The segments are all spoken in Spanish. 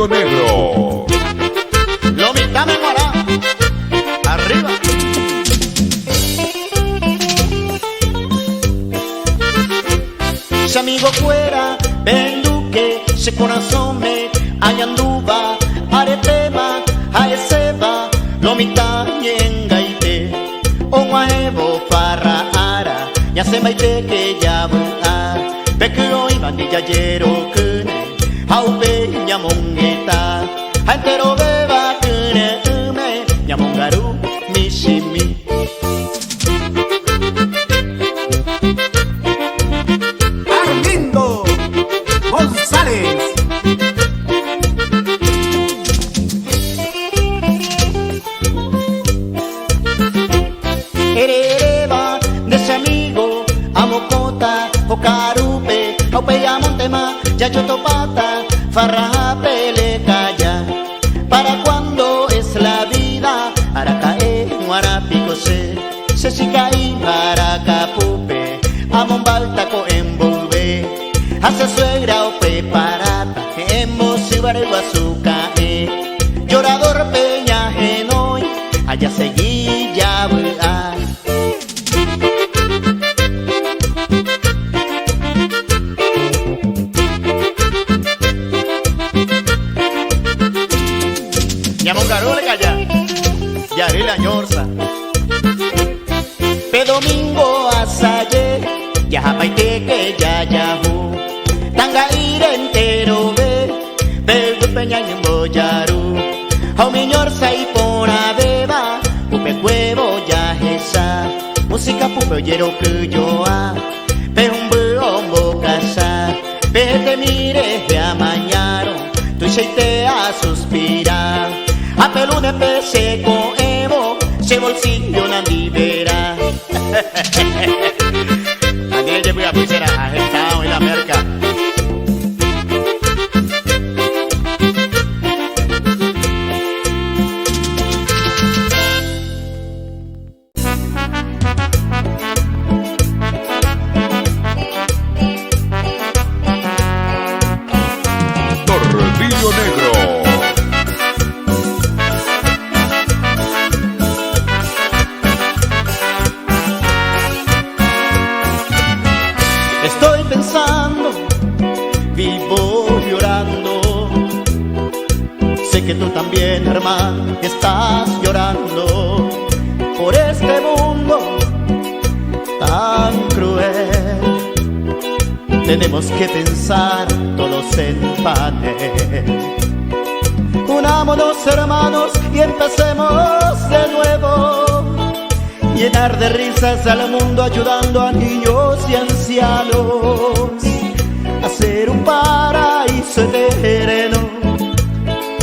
Río Negro. Lomita me mola, arriba. Si amigo fuera benduque, se corazón me ayanduba, aretema, aeseba, lomita yengaite, onwaebo farra ara, ya se maite que ya va, pekuro ibani ya yero kune, haupe nyamongeta, entero beba kune ume, nyamongaru mishimi. González. Ereba de ese amigo, amocota, ocarupe, aupeya montema, yayotopata, farra pele calla. Para cuando es la vida, aracae, muarapicose, se chicaí, aracapupe, amombaltaco envolve. Hace suegra o preparata, hemos ibarego azúcar, llorador peña genoy, allá seguí ya voy. Yamongarole calla, yaré la ñorza, pe domingo asaye, ya paite que ya yahu. Tanga ire entero ve peña en boyaru, hau miñor sai pona beba, pupe cuevo ya esa, música pupe oyero que yo pe un bombo casa, pe te mire de amañaro, tu te a suspirar, a pelune pe se coevo, se bolsillo na libera. Nadie llevo a pusera a estado en la merca. Río Negro. Estoy pensando, vivo llorando. Sé que tú también, hermano, estás llorando por este mundo tan cruel. Tenemos que pensar todos en panel. Unámonos, hermanos, y empecemos de nuevo. Llenar de risas al mundo, ayudando a niños y ancianos. Hacer un paraíso eterno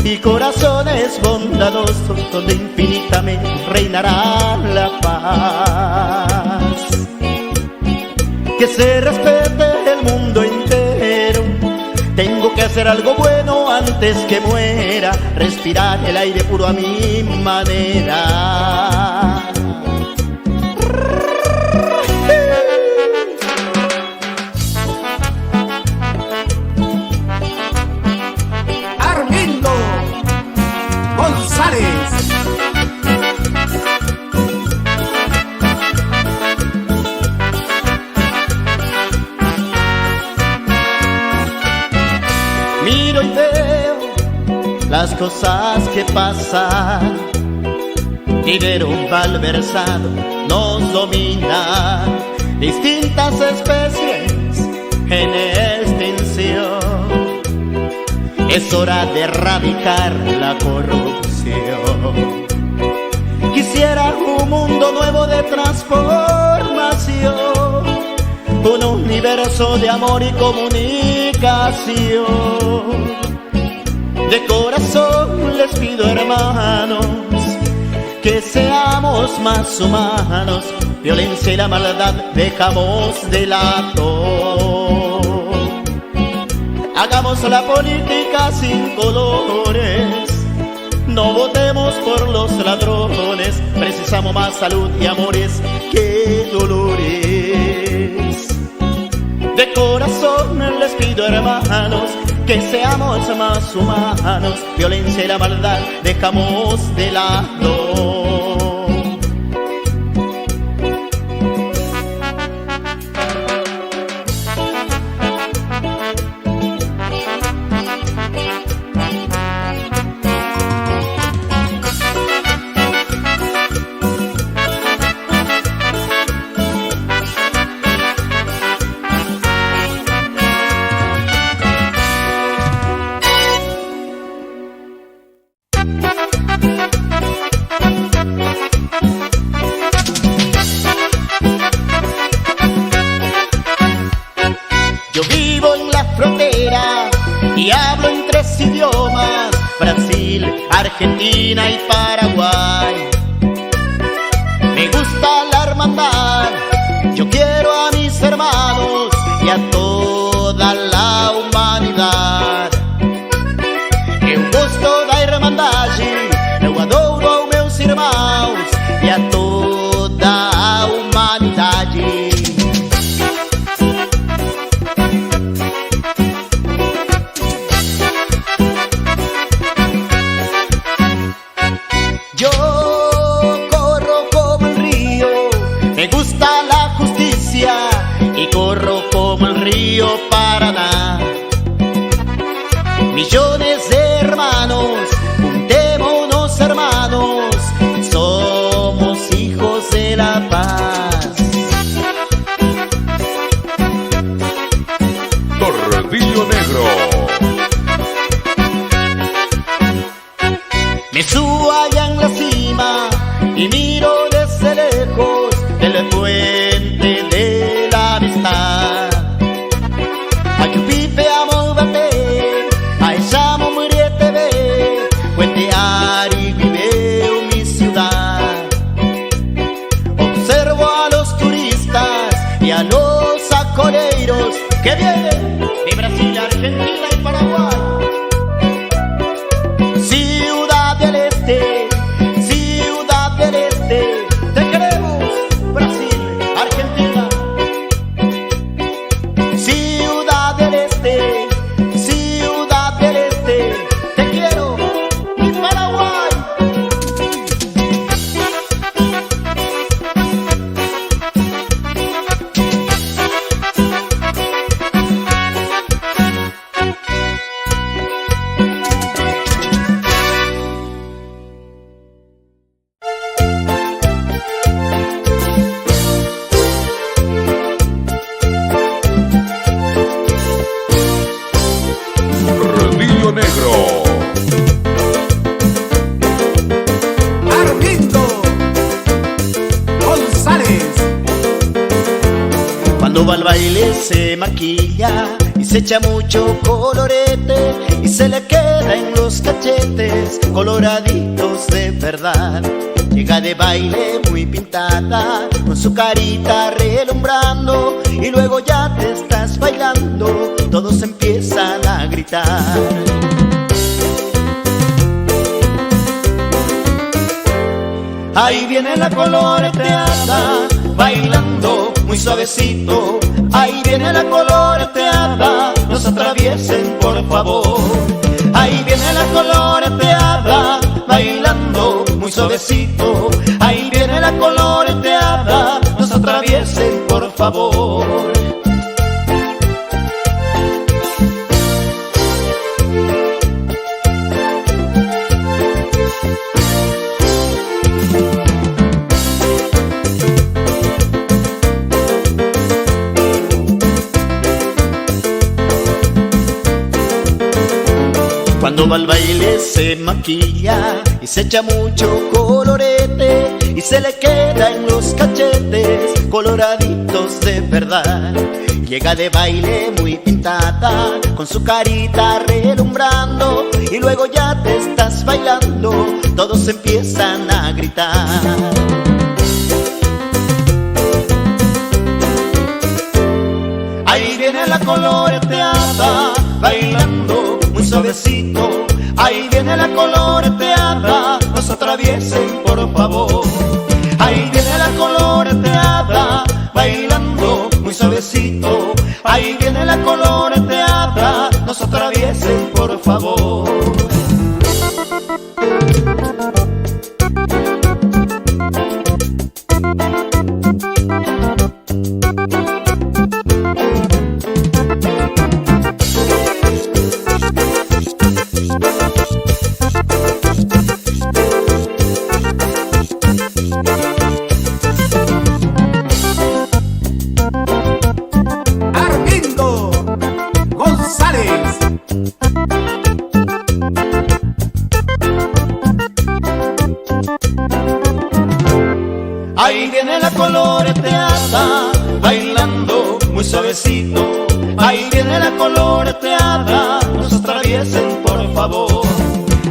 y corazones bondadosos donde infinitamente reinará la paz. Que se respete el mundo entero. Tengo que hacer algo bueno antes que muera, respirar el aire puro a mi manera. Armindo González. Miro y veo las cosas que pasan, dinero malversado nos domina, distintas especies en extinción. Es hora de erradicar la corrupción. Quisiera un mundo nuevo de transformación, un universo de amor y comunicación. De corazón les pido, hermanos, que seamos más humanos. Violencia y la maldad dejamos de lado. Hagamos la política sin colores. No votemos por los ladrones. Precisamos más salud y amores que dolores. De corazón les pido, hermanos, que seamos más humanos, violencia y la maldad dejamos de lado. Yo vivo en la frontera y hablo en 3 idiomas: Brasil, Argentina y Paraguay. Me gusta la hermandad, yo quiero a mis hermanos y a toda la humanidad. Eu gosto da irmandade, eu adoro aos meus irmãos e a toda a humanidade. Yo corro como el río, me gusta la justicia y corro como el río Paraná. Millones de hermanos, juntémonos hermanos, somos hijos de la paz. Tordillo Negro. Me subo allá en la cima y miro desde lejos el puente de la amistad. Ayupipe amo bate, aishamo muriete ve, puente ari viveu mi ciudad. Observo a los turistas y a los acoreiros que vienen de Brasil, Argentina y Paraguay. Ciudad del Este, te queremos, Brasil, Argentina. Ciudad del Este, te quiero, mi Paraguay. Tordillo Negro. Armindo González. Cuando va al baile se maquilla y se echa mucho colorete y se le queda en los cachetes coloraditos de verdad. Llega de baile muy pintada, con su carita relumbrando, y luego ya te estás bailando, todos empiezan a gritar. Ahí viene la coloreteada, bailando muy suavecito. Ahí viene la coloreteada, no se atraviesen por favor. Ahí viene la coloreteada, bailando muy suavecito. Ahí viene la coloreteada, no se atraviesen por favor. Cuando va al baile se maquilla y se echa mucho colorete y se le queda en los cachetes coloraditos de verdad. Llega de baile muy pintada, con su carita relumbrando, y luego ya te estás bailando, todos empiezan a gritar. Ahí viene la coloreteada, bailando muy suavecito. Ahí viene la coloreteada, no se atraviesen por favor. Ahí viene la coloreteada, bailando muy suavecito. Ahí viene la coloreteada, no se atraviesen viene la coloreteada, no se atraviesen por favor.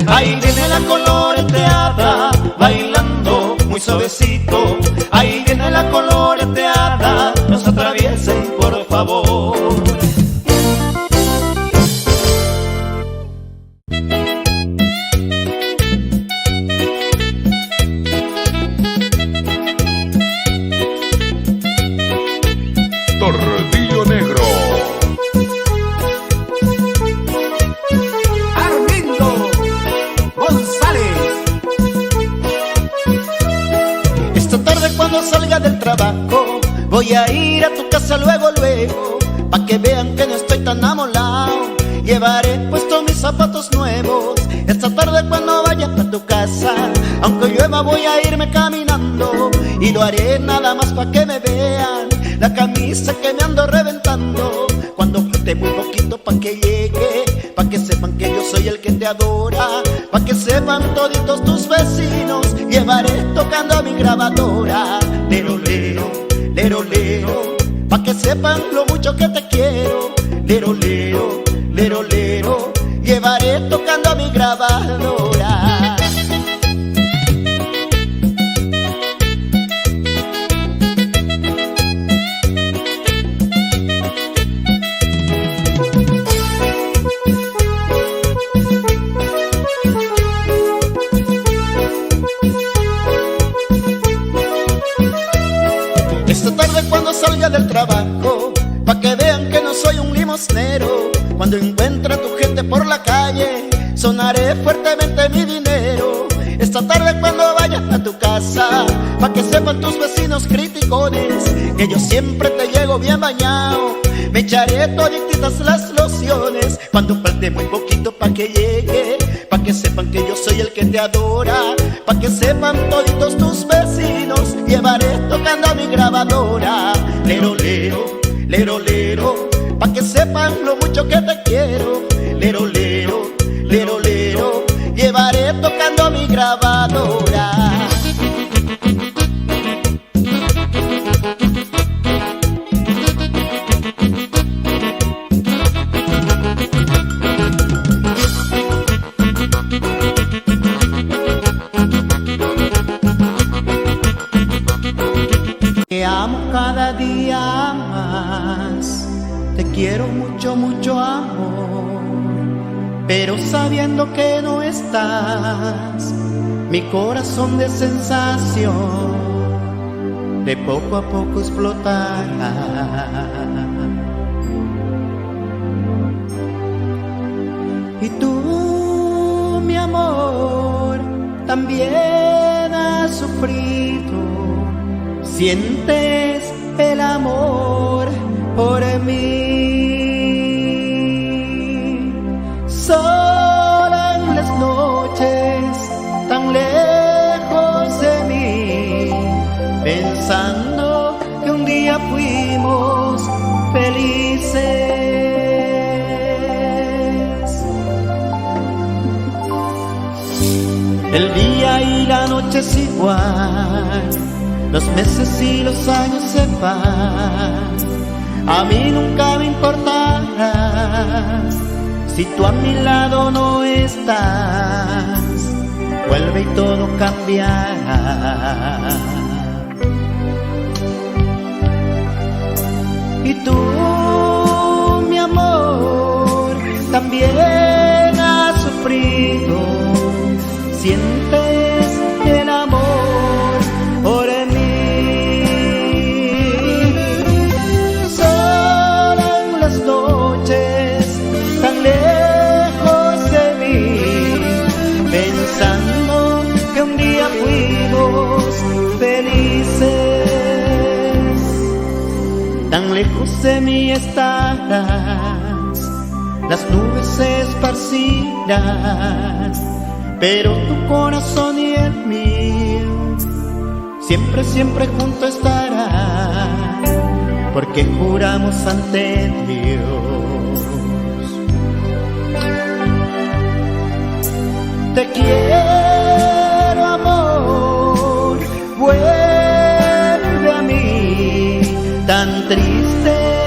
Ahí viene la coloreteada, bailando muy suavecito. Ahí viene la coloreteada, no se atraviesen por favor. Tordillo Negro. Armindo González. Esta tarde cuando salga del trabajo voy a ir a tu casa luego, pa' que vean que no estoy tan amolado. Llevaré puestos mis zapatos nuevos. Esta tarde cuando vaya a tu casa, aunque llueva voy a irme caminando. Y lo haré nada más pa' que me vean la camisa que me ando reventando. Cuando falte muy poquito pa' que llegue, pa' que sepan que yo soy el que te adora, pa' que sepan toditos tus vecinos, llevaré tocando a mi grabadora. Lero, lero, lero, lero, pa' que sepan lo mucho que te quiero. Lero, lero, lero, lero, llevaré tocando a mi grabadora. Esta tarde cuando salga del trabajo, pa' que vean que no soy un limosnero, cuando encuentre a tu gente por la calle, sonaré fuertemente mi dinero. Esta tarde cuando vayas a tu casa, pa' que sepan tus vecinos criticones, que yo siempre te llego bien bañado. Me echaré todititas las lociones, cuando falte muy poquito pa' que llegue, pa' que sepan que yo soy el que te adora, pa' que sepan toditos tus vecinos, llevaré tocando a mi grabadora. Lero, lero, lero, lero, pa' que sepan lo mucho que te quiero. Lero, lero, lero, lero, llevaré tocando a mi grabadora. Te amo cada día más, te quiero mucho, mucho amor, pero sabiendo que no estás, mi corazón de sensación de poco a poco explotará. Y tú, mi amor, también has sufrido, sientes el amor por mí. Sola en las noches, tan lejos de mí, pensando que un día fuimos felices. El día y la noche es igual, los meses y los años se van, a mí nunca me importará si tú a mi lado no estás, vuelve y todo cambiará. Y tú, mi amor, también has sufrido, sientes el amor por mí. Sola en las noches, tan lejos de mí, pensando que un día fuimos felices. Tan lejos de mí estarás, las nubes se esparcirán, pero tu corazón y el mío siempre, siempre junto estarán, porque juramos ante Dios. Te quiero, amor, vuelve a mí, tan triste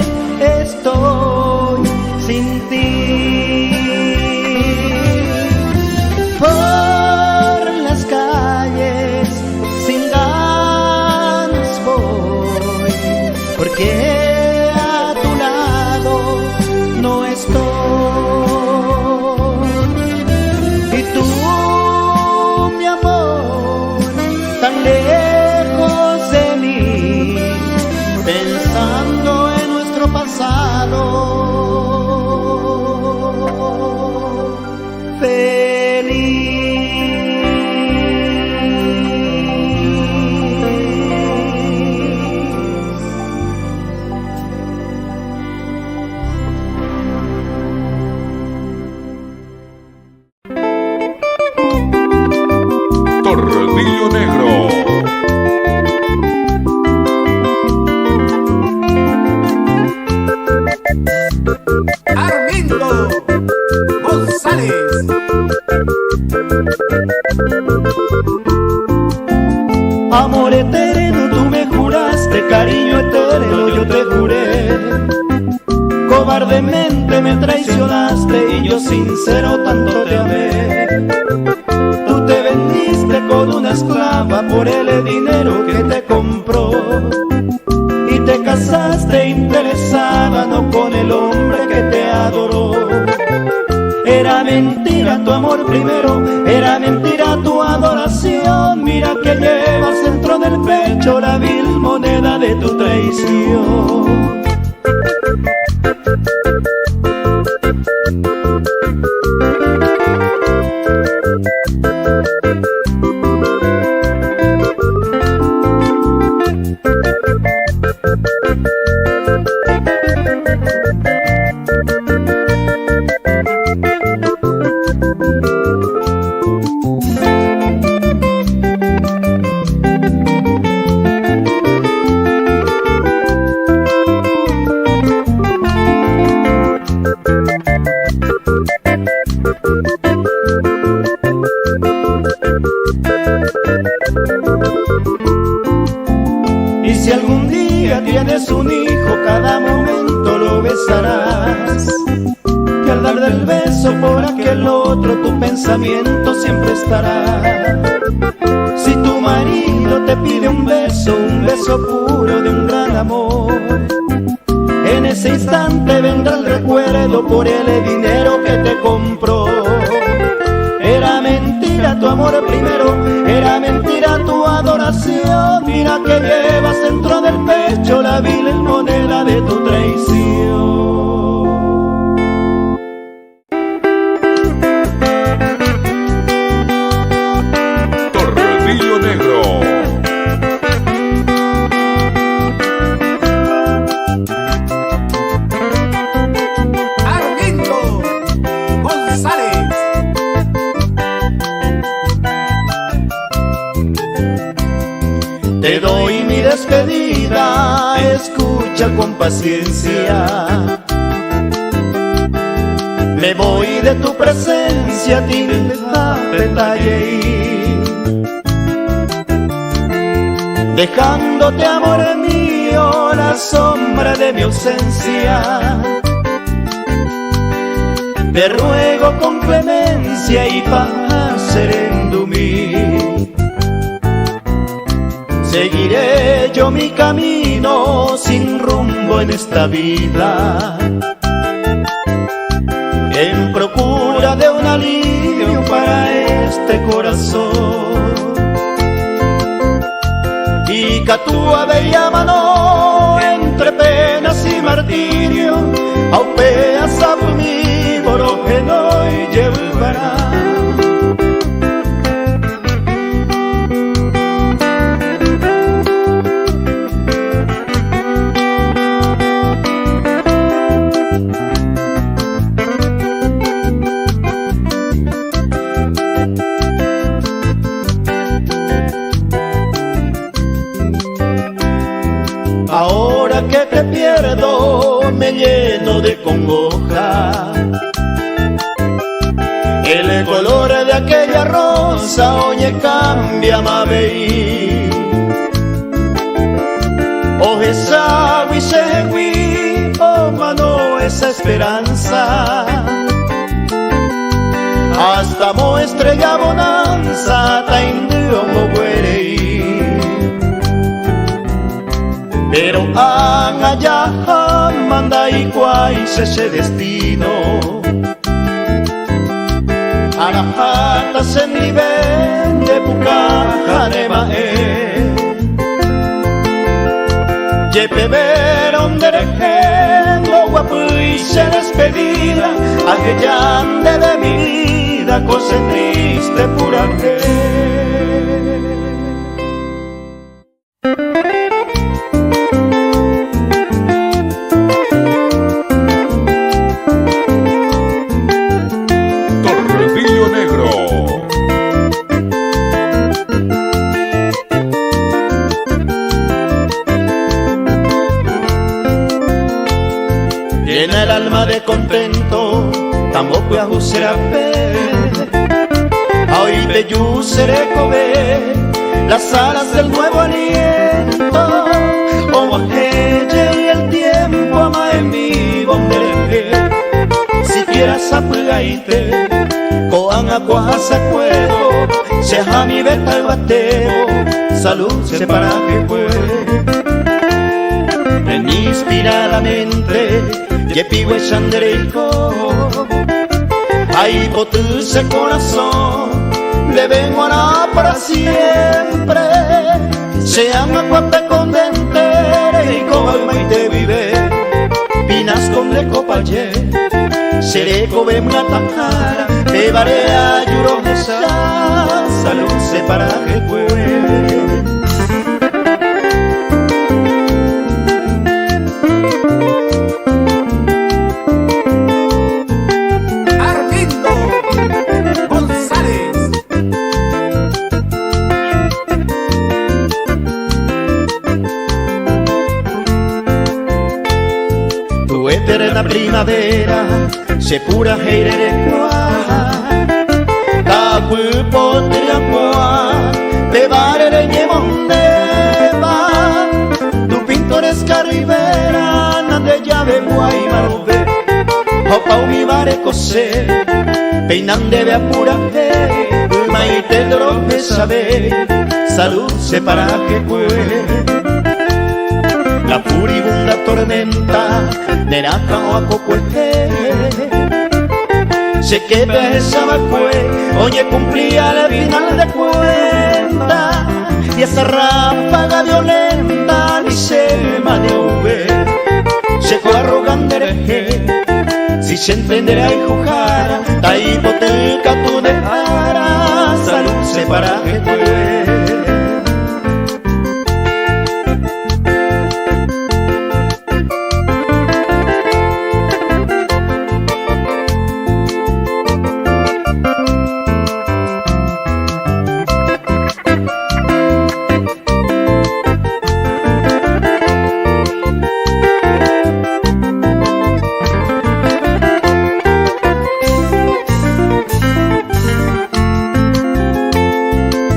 estoy estoy. Y tú, mi amor, tan lejos de mí, pensando en nuestro pasado. Tordillo Negro. Armindo González. Amor eterno, tú me juraste, cariño eterno, yo te juré. Cobardemente me traicionaste y yo sincero tanto te amé. Tú te vendiste con una esclava por el dinero que te compró y te casaste interesada, no con el hombre que te adoró. Era mentira tu amor primero, era mentira tu adoración. Mira que llevas dentro del pecho la vil moneda de tu traición. Y si algún día tienes un hijo, cada momento lo besarás. Que al dar del beso por aquel otro, tu pensamiento siempre estará. Si tu marido te pide un beso puro de un gran amor, en ese instante vendrá el recuerdo por el dinero que te compró. Era mentira tu amor primero, era mentira tu adoración. Mira que llevas dentro del pecho la vil moneda de tu traición. Tordillo Negro. Armindo González. Te doy mi despedida, escucha con paciencia. Me voy de tu presencia, tilda petallei, dejándote, amor mío, la sombra de mi ausencia. Te ruego con clemencia y paz serendumí. Seguiré yo mi camino sin rumbo en esta vida, en procura de un alivio para este corazón. Y catua bella mano entre penas y martirio, aupea sabu mi borojeno y llevará. Ahora que te pierdo me lleno de congoja. El color de aquella rosa oye cambia mabei. Oh esa wisegui, oh mano esa esperanza. Hasta mo estrella bonanza ta indio mo guerei. Pero ang ayahan manda y cuál es ese destino. A la jata se nivel de Pucajanemae. Yepe veron de rejendo guapo y se despedida, aquellande de mi vida, cosa triste pura que. Torredillo Negro. Llena el alma de contento, tampoco a será fe. Hoy te yo seré comer las alas del nuevo aliento. O bajelle y el tiempo ama en mi bombereje. Si quieras apugaite, coan a cuaja cuero, seja mi beta el bateo, salud se para que puede. En inspiradamente, ye pigo el chandereico, ahí potuse corazón, le vengo a para siempre. Se ama cuanta condentere y como el maite vive, pinas con le copaye, seré come una tajara, te barea yuro esa, salud se para que puede. La primavera se pura heire qua ta cupo triaqua te barere ñemondeva tu pintoresca ribera nande llave guaymarove hopa mi bare cosé peinande de apura maite droge sabe salud se para que puede. La furibunda tormenta de Naca o Acocueje se que pensaba fue, oye cumplía el final de cuenta y esa ráfaga violenta ni se maneuve se fue arrogante si se entenderá y jujara ta hipoteca tú dejara salud se para que puede.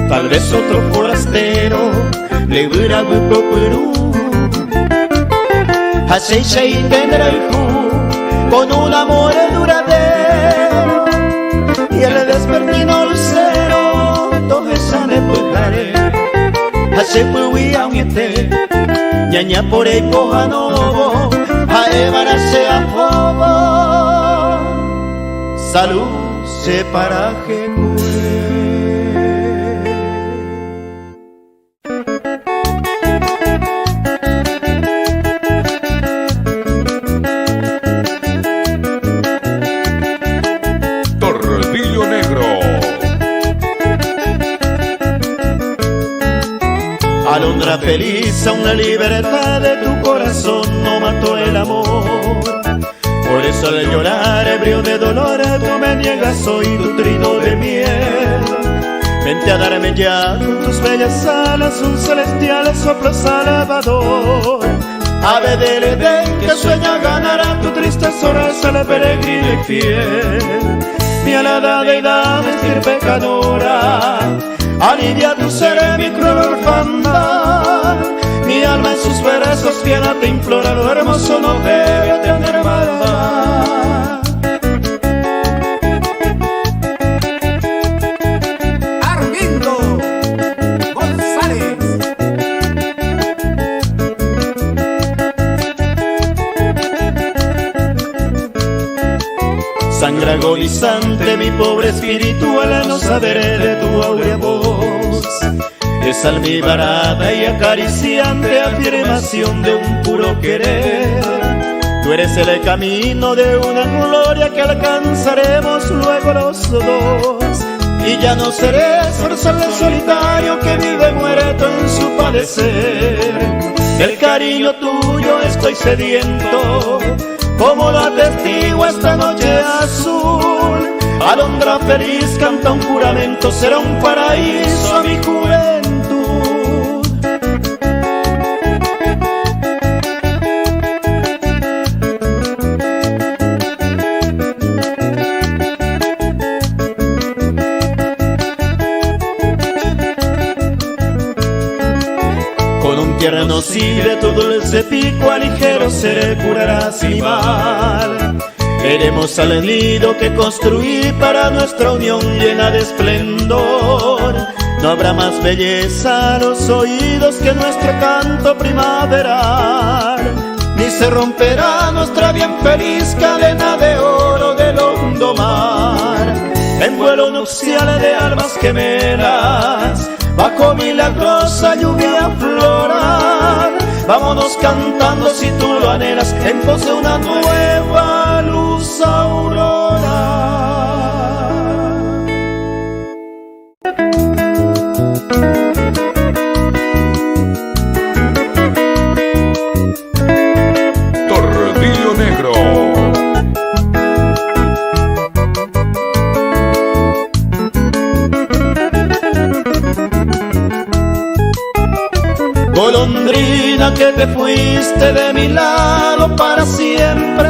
Tal vez otro forastero le hubiera gustado Perú, así se tendrá el ju con un amor duradero y el despertino lucero todo esa me pujaré así fue a un este ñaña por el cojanovo a evarase a fobo salud se para que alondra feliz a una libertad de tu corazón no mató el amor. Por eso al llorar ebrio de dolor tú me niegas hoy tu trino de miel. Vente a darme ya con tus bellas alas un celestial soplo salvador. Ave del Edén que sueña ganar a tu triste sonrisa la peregrina y fiel. Mi alada deidad vestir pecadora, alivia tu ser mi cruel orfandad. Mi alma en sus versos fiera te implora, lo hermoso no debe tener maldad. Armindo González. sangre agonizante, mi pobre espiritual, no saberé de tu áurea voz. Es almibarada y acariciante afirmación de un puro querer. Tú eres el camino de una gloria que alcanzaremos luego los dos. Y ya no seré el solitario que vive muerto en su padecer. Del cariño tuyo estoy sediento, como lo atestigo esta noche azul. Alondra feliz canta un juramento, será un paraíso a mi juventud. Tierno sí de tu dulce pico al ligero se curarás mi mal. Eremos al nido que construí para nuestra unión llena de esplendor. No habrá más belleza a los oídos que nuestro canto primaveral, ni se romperá nuestra bien feliz cadena de oro del hondo mar. En vuelo nupcial de almas gemelas, bajo milagrosa lluvia floral, vámonos cantando si tú lo anhelas, en pos de una nueva luz aurora. Tordillo Negro. Golondrina que te fuiste de mi lado para siempre,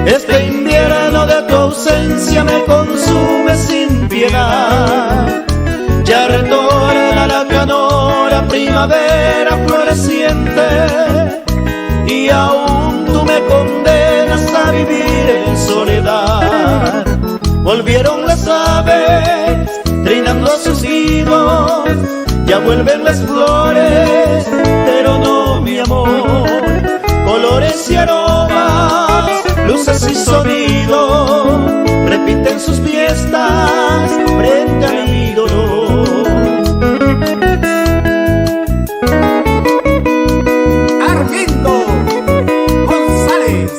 este invierno de tu ausencia me consume sin piedad. Ya retorna la canora primavera floreciente, y aún tú me condenas a vivir en soledad. Volvieron las aves trinando sus nidos, ya vuelven las flores, pero no mi amor. Colores y aromas, luces y sonidos, repiten sus fiestas frente al ídolo. Armindo González.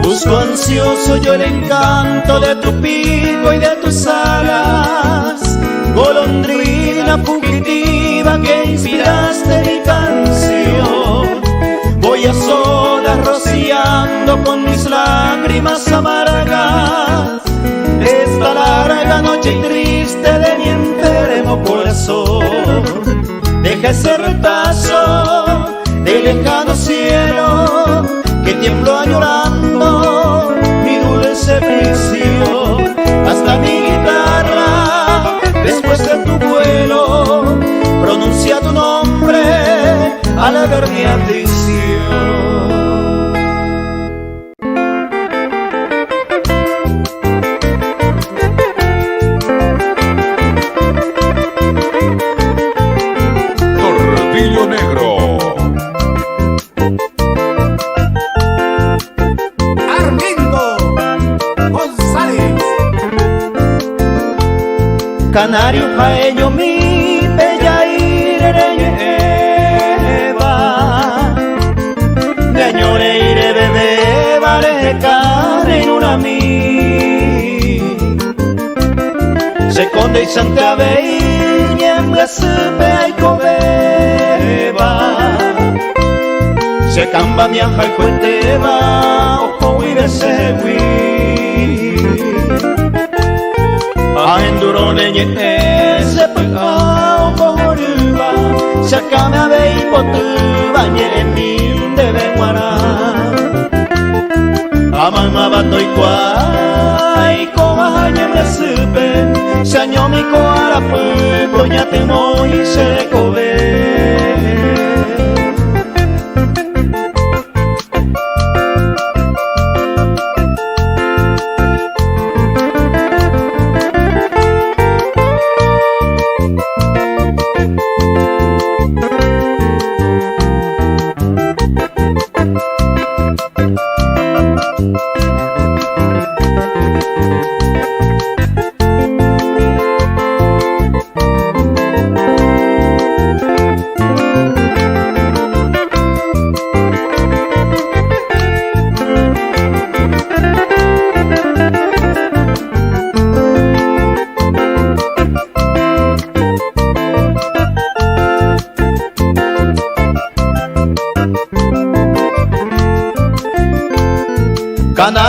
Busco ansioso yo el encanto de tu pico y de tus alas, golondrina fugitiva que inspiraste mi canción. Voy a solas rociando con mis lágrimas amargas esta larga noche triste de mi enfermo corazón. Deja ese retazo de lejano cielo que tiemblo añorando mi dulce prisión. Hasta mi guitarra, después de tu vuelo, pronuncia tu nombre al ver mi aflicción. Tordillo Negro. Canario jaeño mi bella ireva, de añore ire bebé vale en una mi. Se conde y santa vei niembla supe y cobeba, se camba mi anja y cuenteba ojo y besewi. Endurone nye se pekao poruba, sakame abei potuba nye min de benguara. Amama batoi kwai koa nye mesupe, sanyomi koara pupo nyate moi se kobe.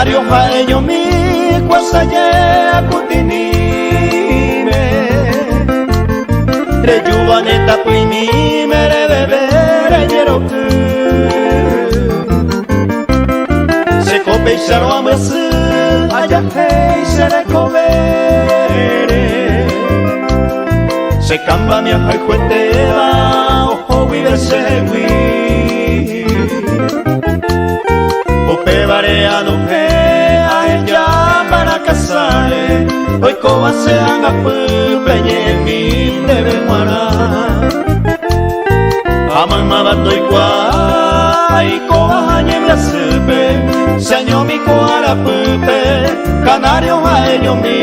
Canario jaeño mi cuasaye acutinime Reyubaneta puimi mere bebere yeroku Se cope sharo amasu ayahei serekobere Se camba mi ajay cueteba ojo vive segui Ope barea no pe a ella para casare Hoy coba se haga peñe mi debe muara Amama bato igual y coba hañe me asupe Señor mi coara pupe Canario a ello mi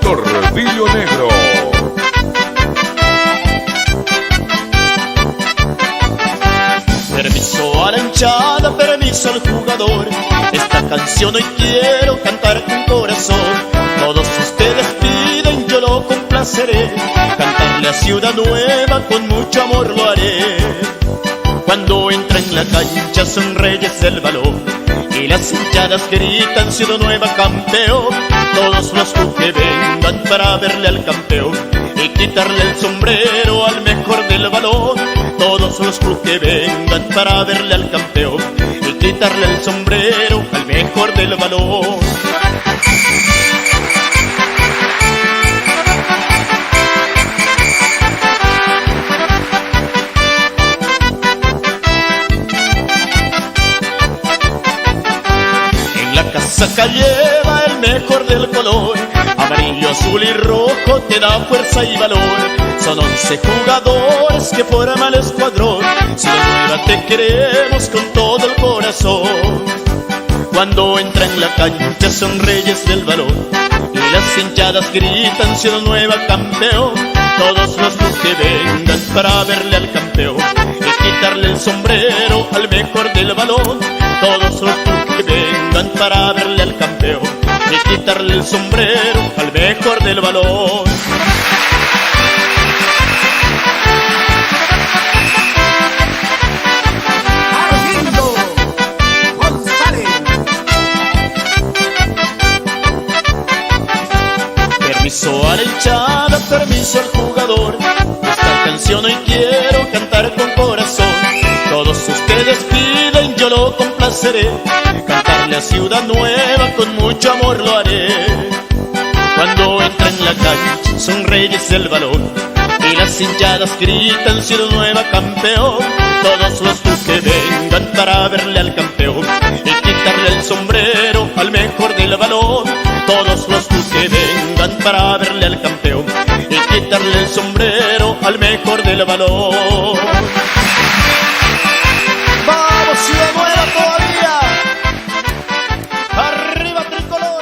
Tordillo Negro. Permiso a la hinchada, permiso al jugador Esta canción hoy quiero cantar con corazón Todos ustedes piden, yo lo complaceré Cantarle a Ciudad Nueva, con mucho amor lo haré Cuando entra en la cancha son reyes del balón Y las hinchadas gritan Ciudad Nueva campeón Todos los que vengan para verle al campeón Y quitarle el sombrero al mejor del balón Todos los que vengan para verle al campeón Y quitarle el sombrero al mejor del balón Casaca lleva el mejor del color Amarillo, azul y rojo te da fuerza y valor Son 11 jugadores que forman el escuadrón Ciudad Nueva te queremos con todo el corazón Cuando entra en la cancha son reyes del balón Y las hinchadas gritan Ciudad Nueva campeón Todos los que vengan para verle al campeón Y quitarle el sombrero al mejor del balón Todos los que vengan para verle al campeón Y quitarle el sombrero al mejor del balón Armindo González. Permiso a la hinchada, permiso al jugador Esta canción hoy quiero cantar con corazón Todos ustedes piden, yo lo complaceré Cantarle a Ciudad Nueva, con mucho amor lo haré Cuando entra en la cancha son reyes del balón Y las hinchadas gritan Ciudad Nueva campeón Todos los que vengan para verle al campeón Y quitarle el sombrero al mejor del balón Todos los que vengan para verle al campeón Y quitarle el sombrero al mejor del balón ¡Vamos, Ciudad Nueva todavía! ¡Arriba, tricolor!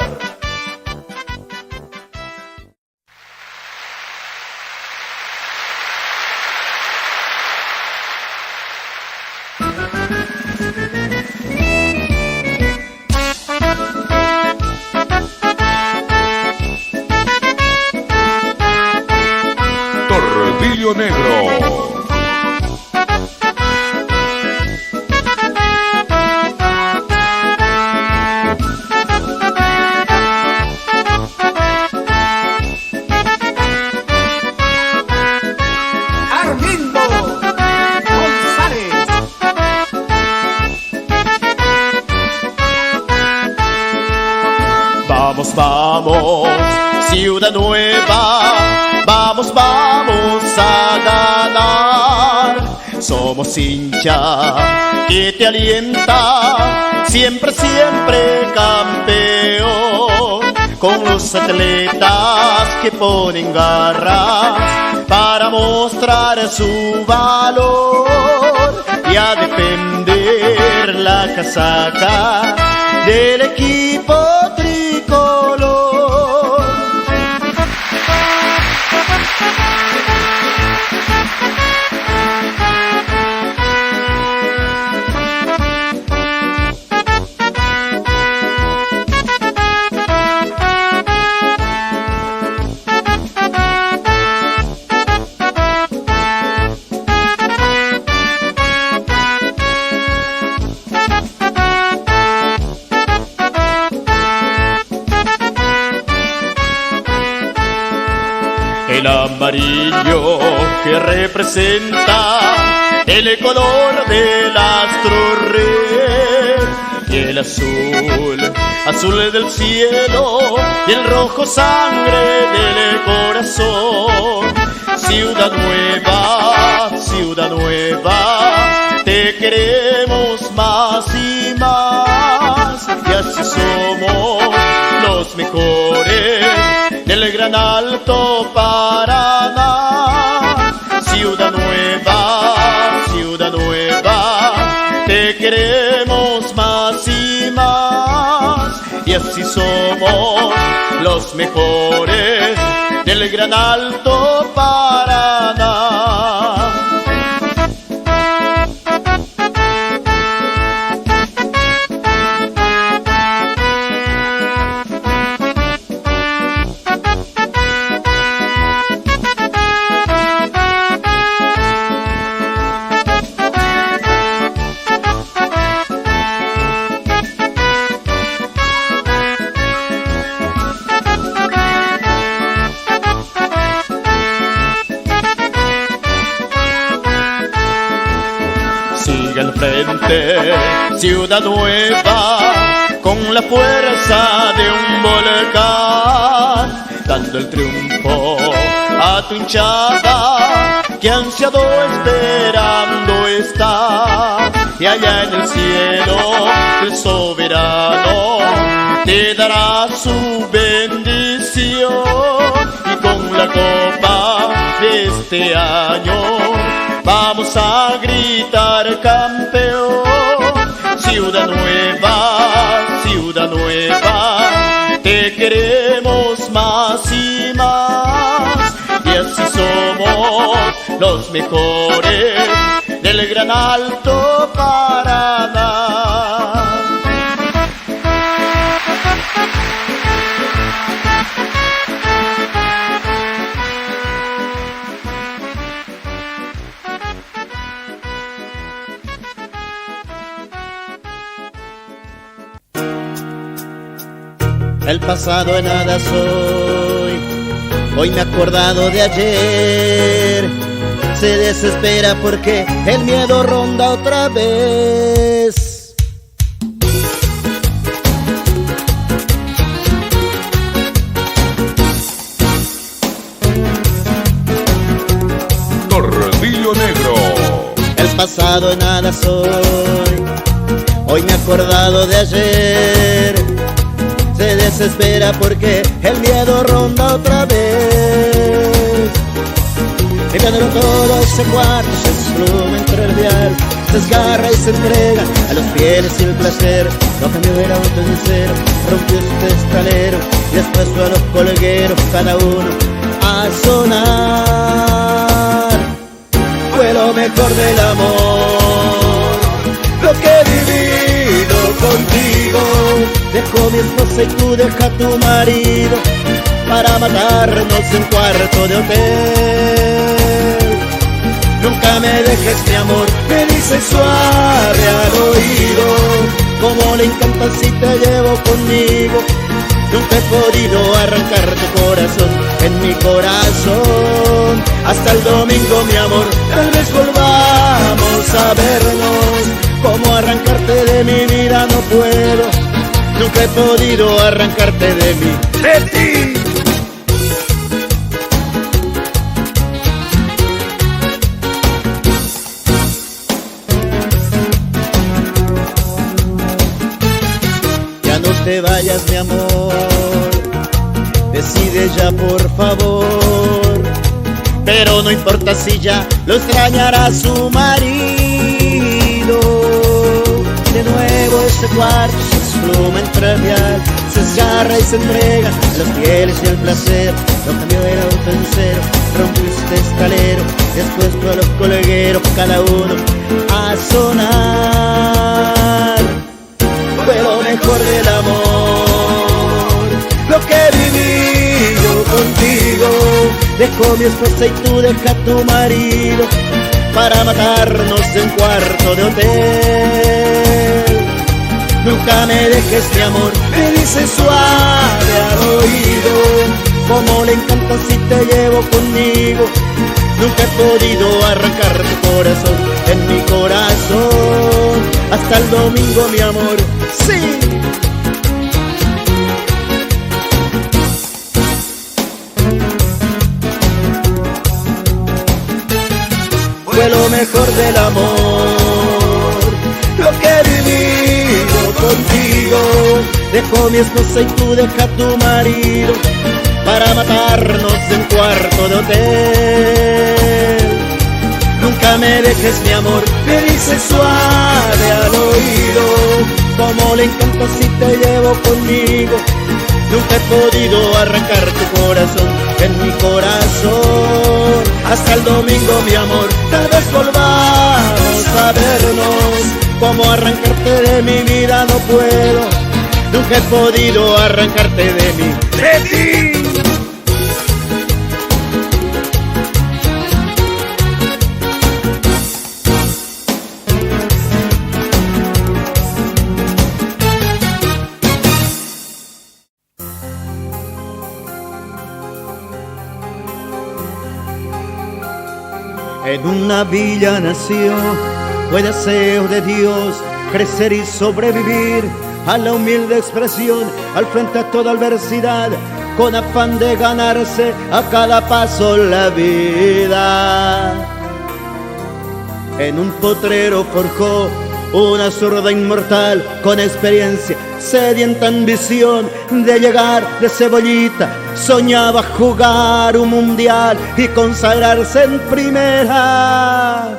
Tordillo Negro. Armindo González. Vamos, vamos, Ciudad Nueva, vamos, vamos a ganar. Somos hincha que te alienta, siempre, siempre campeón. Con los atletas que ponen garras para mostrar su valor y a defender la casaca del equipo tricolor. el amarillo que representa el color del astro rey, y el azul, azul del cielo, y el rojo sangre del corazón. Ciudad nueva, te queremos más y más, y así somos los mejores del Gran Alto Paraná. Ciudad nueva, te queremos más y más, y así somos los mejores del Gran Alto Paraná. Sigue al frente, Ciudad Nueva, con la fuerza de un volcán, dando el triunfo a tu hinchada, que ansiado esperando está. Y allá en el cielo el soberano te dará su bendición, y con la copa de este año vamos a gritar campeón. Ciudad nueva, te queremos más y más, y así somos los mejores del Gran Alto Paraná. El pasado en nada soy, hoy me he acordado de ayer. Se desespera porque el miedo ronda otra vez. Corvillo Negro. El pasado en nada soy, hoy me he acordado de ayer. Se desespera porque el miedo ronda otra vez. Mirándolo todo ese cuarto se desploma entre el vial, se desgarra y se entrega a los fieles y el placer. No cambió el auto en cero, rompió su testalero, y después fue a los colgueros, cada uno a sonar. Fue lo mejor del amor, lo que he vivido contigo. Dejo mi esposa y tú deja a tu marido para matarnos en cuarto de hotel. Nunca me dejes, mi amor, me dice suave al oído, como le encanta si te llevo conmigo. Nunca he podido arrancar tu corazón en mi corazón. Hasta el domingo, mi amor, tal vez volvamos a vernos. Como arrancarte de mi vida no puedo. Nunca he podido arrancarte de mí, de ti. Ya no te vayas, mi amor, decide ya por favor. Pero no importa si ya lo extrañará su marido. De nuevo ese cuarto se desploma entre el vial, se desgarra y se entrega a los fieles y el placer. No cambió el auto en cero, rompió este escalero, después fue a los colgueros, cada uno a sonar. Fue lo mejor del amor, lo que viví yo contigo. Dejó mi esposa y tú deja a tu marido para matarnos en cuarto de hotel. Nunca me dejes, mi amor, me dice suave al oído, Como le encanta si te llevo conmigo. Nunca he podido arrancar tu corazón en mi corazón. Hasta el domingo, mi amor, sí. Fue lo mejor del amor, lo que he vivido contigo. Dejo mi esposa y tú deja tu marido para matarnos en cuarto de hotel. Nunca me dejes, mi amor, me dice suave al oído. Como le encanta si te llevo conmigo. Nunca he podido arrancar tu corazón en mi corazón. Hasta el domingo, mi amor, tal vez volvamos a vernos. Como arrancarte de mi vida no puedo. Nunca he podido arrancarte de mí, de ti. En una villa nació, fue deseo de Dios crecer y sobrevivir a la humilde expresión, al frente a toda adversidad, con afán de ganarse a cada paso la vida. En un potrero forjó una zurda inmortal con experiencia, sedienta ambición de llegar de cebollita. Soñaba jugar un mundial y consagrarse en primera.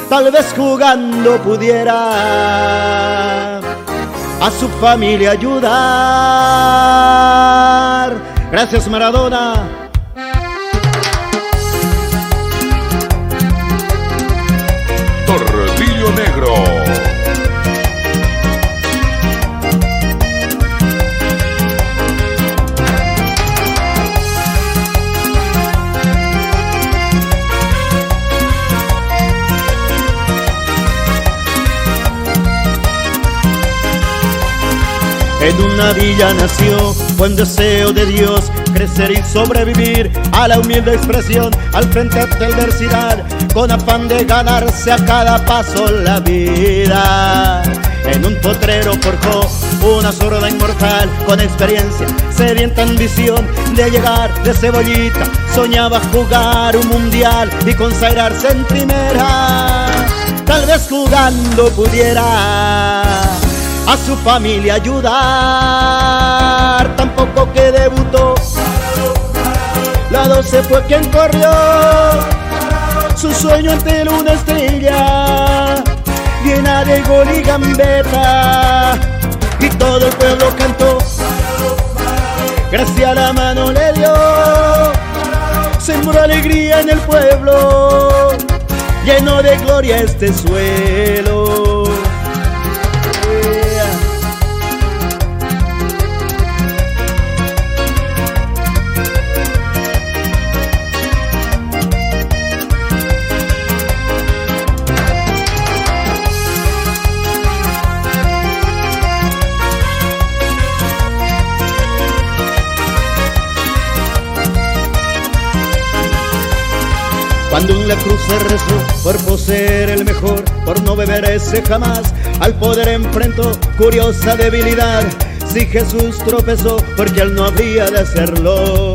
Tal vez jugando pudiera a su familia ayudar. Gracias, Maradona. Torbillo Negro. En una villa nació, fue un deseo de Dios crecer y sobrevivir a la humilde expresión, al frente a esta adversidad, con afán de ganarse a cada paso la vida. En un potrero forjó una zurda inmortal con experiencia, sedienta ambición de llegar de cebollita. Soñaba jugar un mundial y consagrarse en primera. Tal vez jugando pudiera a su familia ayudar. Tampoco que debutó, la 12 fue quien corrió su sueño ante una estrella llena de gol y gambeta, y todo el pueblo cantó. Gracia a la mano le dio, sembró alegría en el pueblo, lleno de gloria este suelo. Cuando en la cruz se rezó por poseer el mejor, por no beber ese jamás, al poder enfrentó curiosa debilidad. Si Jesús tropezó, porque él no habría de hacerlo.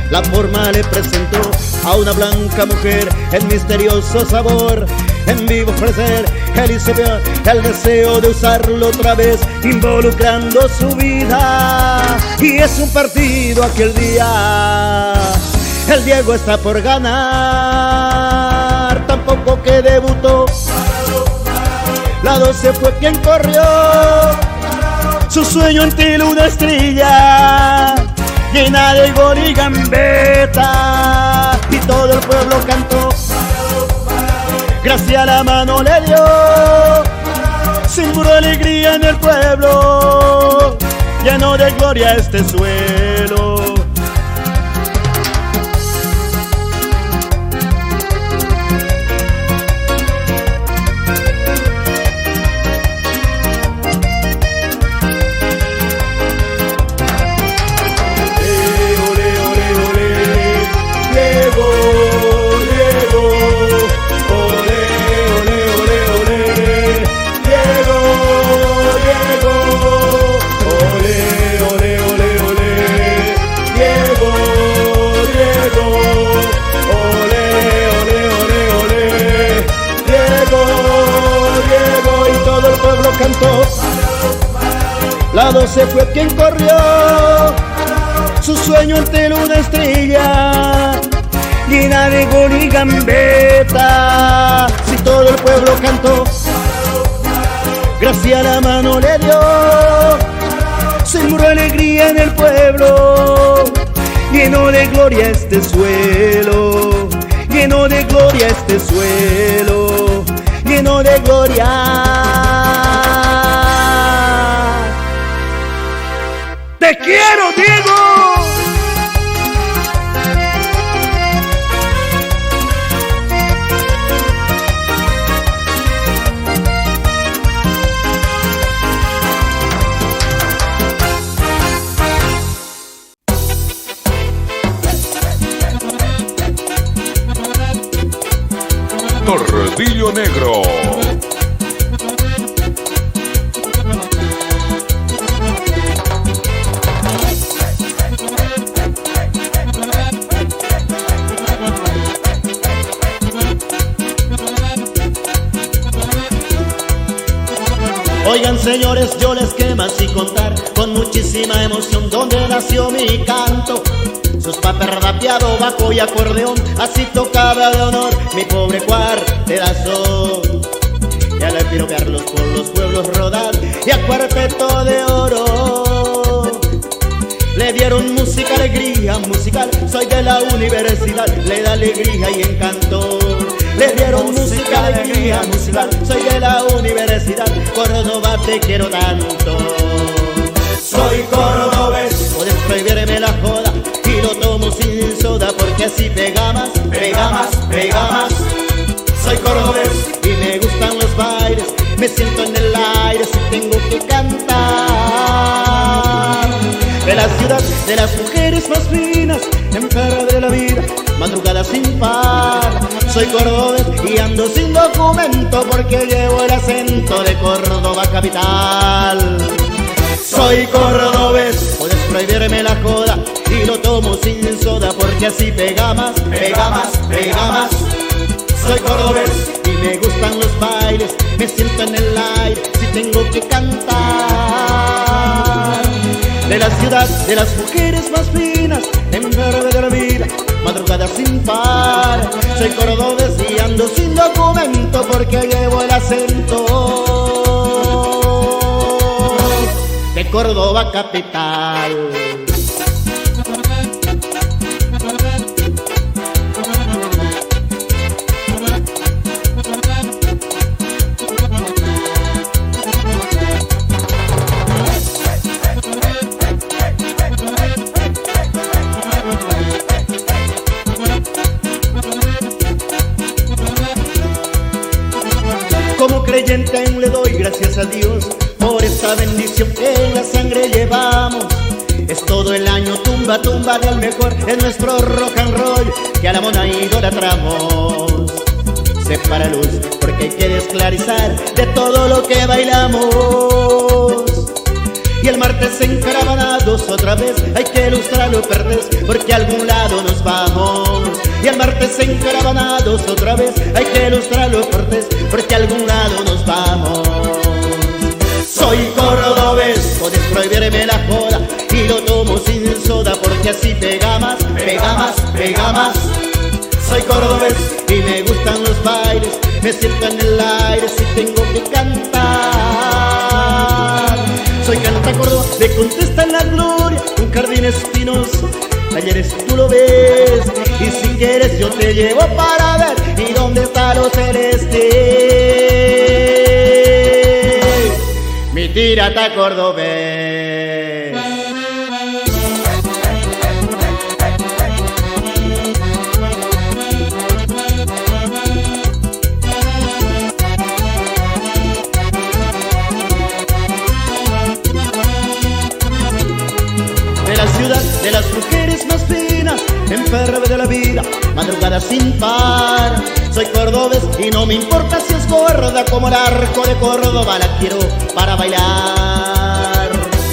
La forma le presentó a una blanca mujer el misterioso sabor. En vivo ofrecer, él hizo ver el deseo de usarlo otra vez, involucrando su vida. Y es un partido aquel día, el Diego está por ganar. Tampoco que debutó, la 12 fue quien corrió su sueño ante una estrella llena de gol y gambeta, y todo el pueblo cantó. Gracia a la mano le dio, sembró alegría en el pueblo, lleno de gloria este suelo. pueblo cantó. La 12 fue quien corrió su sueño ante una estrella llena de gol y gambeta. Si todo el pueblo cantó, gracia a la mano le dio, sembró alegría en el pueblo, lleno de gloria este suelo, lleno de gloria este suelo, lleno de gloria. ¡Te quiero, Diego! Torvillo Negro. Oigan señores, yo les quemo así contar con muchísima emoción dónde nació mi canto. Sus papers rapeado, bajo y acordeón, así tocaba de honor mi pobre cuarterazo. Y al piropearlos por los pueblos rodar y a cuarteto de oro le dieron música, alegría musical. Soy de la universidad, le da alegría y encanto. Le dieron música, alegría musical. Soy de la universidad, Córdoba te quiero tanto. Soy cordobés, puedes prohibirme la joda y lo tomo sin soda porque así pega más, pega más, pega más. Soy cordobés y me gustan los bailes, me siento en el aire si tengo que cantar. De la ciudad, de las mujeres más finas, enferma de la vida, madrugada sin par. Soy cordobés y ando sin documento porque llevo el acento de Córdoba capital. Soy cordobés, puedes prohibirme la joda y lo tomo sin soda porque así pega más, pega más, pega más. Soy cordobés y me gustan los bailes, me siento en el aire si tengo que cantar. De la ciudad, de las mujeres más finas, enferma de la vida, madrugada sin par. Soy cordobés y ando sin documento porque llevo el acento de Córdoba capital. Como creyente aún le doy gracias a Dios por esta bendición que en la sangre llevamos. Es todo el año tumba, tumba del mejor, es nuestro rock and roll que a la mona idolatramos. Se para luz porque hay que desclarizar de todo lo que bailamos. Y el martes encaravanados otra vez hay que ilustrar lo perdés porque a algún lado nos vamos. Y el martes encaravanados otra vez hay que ilustrar lo perdés porque a algún lado nos vamos. Soy cordobés, puedes prohibirme la joda y lo tomo sin soda porque así pega más, pega más, pega más. Soy cordobés y me gustan los bailes, me siento en el aire si tengo que cantar. Soy canta Córdoba, me contesta en la gloria un jardín espinoso. Talleres tú lo ves y si quieres yo te llevo para ver y dónde está lo celeste. Mi tirata cordobés. De la ciudad, de las mujeres más finas, enferma de la vida, madrugada sin par. Soy cordobés y no me importa si es gorda, como el arco de Córdoba la quiero para bailar.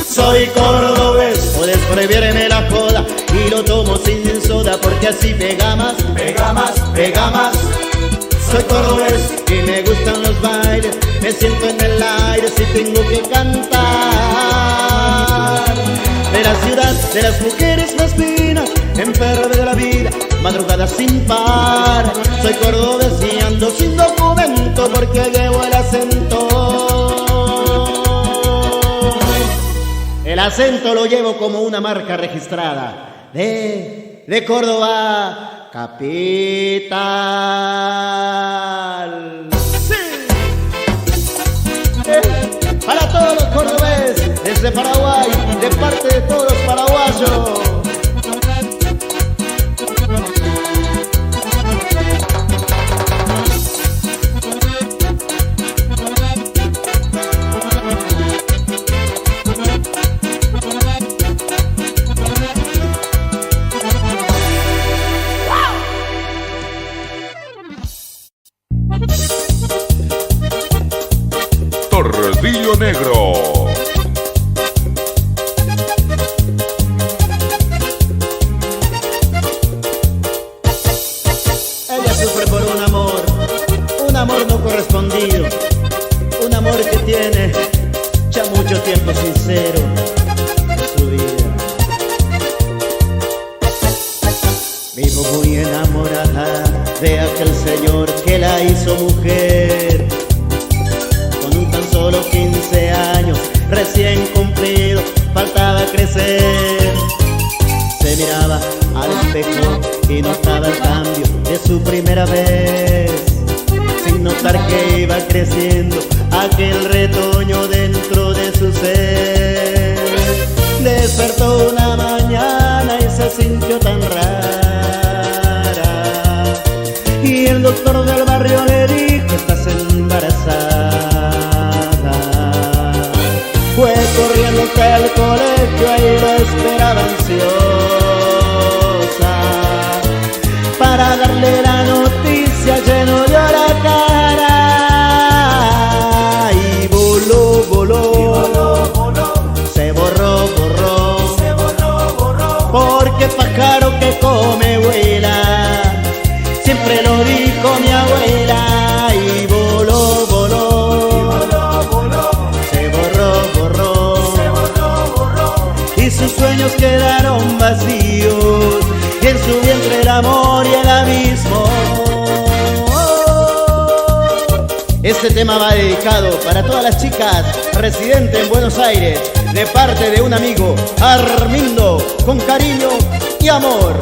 Soy cordobés, puedes prohibirme la joda y lo tomo sin soda porque así pega más, pega más, pega más. Soy cordobés y me gustan los bailes, me siento en el aire si tengo que cantar. De la ciudad, de las mujeres más finas, enferma de la vida, madrugada sin par. Soy cordobés y ando sin documento porque llevo el acento. El acento lo llevo como una marca registrada de Córdoba capital. ¡Sí! Para todos los cordobeses desde Paraguay, de parte de todos los paraguayos. Tordillo Negro. Ella sufre por un amor no correspondido, un amor que tiene ya mucho tiempo sincero en su vida. Vivo muy enamorada de aquel señor que la hizo mujer. Con un tan solo 15 años recién cumplido, faltaba crecer. Se miraba al espejo y notaba el cambio de su primera vez, sin notar que iba creciendo aquel retoño dentro de su ser. Despertó una mañana y se sintió tan rara, y el doctor del barrio le dijo: estás embarazada. Fue corriendo hasta el colegio, ahí lo esperaba ansiosa para darle la noticia. Lleno de la cara y voló, se borró, porque pájaro que come vuela, siempre lo dijo mi abuela. Y voló, se borró, y sus sueños quedaron vacíos, y en su vientre el amor y el abismo. Este tema va dedicado para todas las chicas residentes en Buenos Aires, de parte de un amigo, Armindo, con cariño y amor.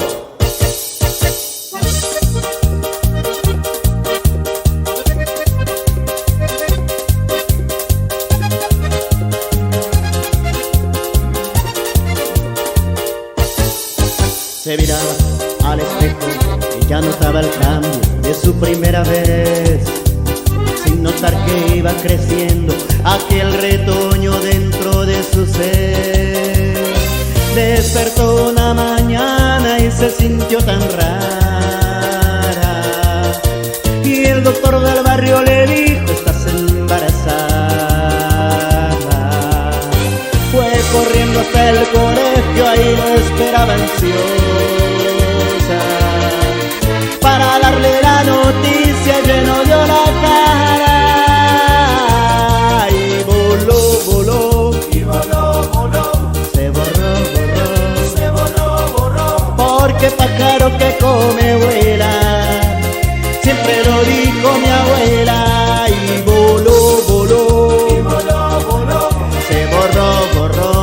Se miraba al espejo y ya notaba el cambio de su primera vez, sin notar que iba creciendo aquel retoño dentro de su ser. Despertó una mañana y se sintió tan rara, y el doctor del barrio le dijo: estás embarazada. Fue corriendo hasta el colegio, ahí lo esperaba ansiosa para darle la noticia. Lleno de la cara y voló, se borró, porque pájaro que come vuela, siempre lo dijo mi abuela. Y voló, se borró,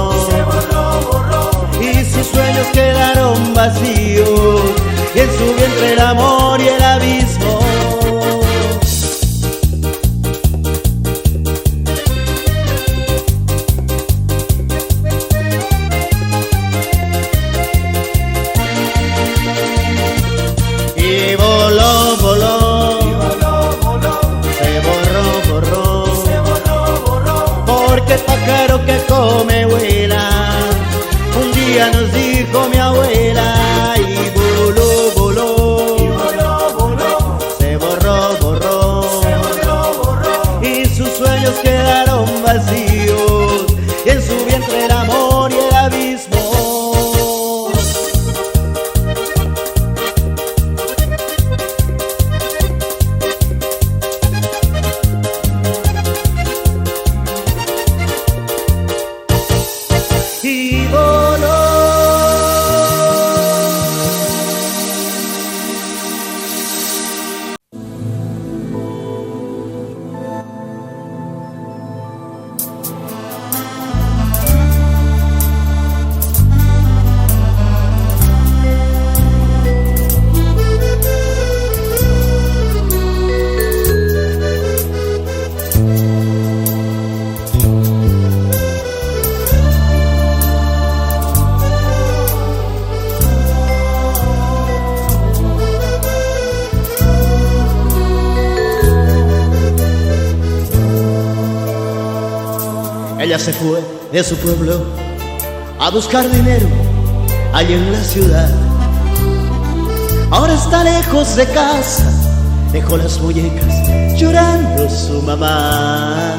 y sus sueños quedaron vacíos, y en su vientre el amor y el abismo. Y voló, se borró, porque pájaro que come vuela, un día nos dijo mi abuela. Y voló, se borró, y sus sueños quedaron vacíos, y en su vientre el amor y el abismo. Ella se fue de su pueblo a buscar dinero allí en la ciudad. Ahora está lejos de casa, dejó las muñecas llorando su mamá.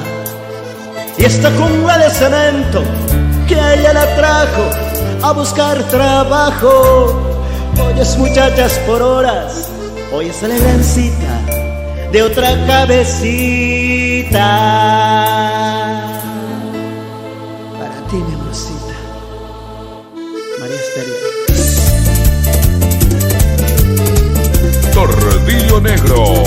Y esta jungla de cemento que a ella la trajo a buscar trabajo. Oyes muchachas por horas, oyes la grancita de otra cabecita. Para ti, mi amorcita, María Estéreo. Tordillo Negro.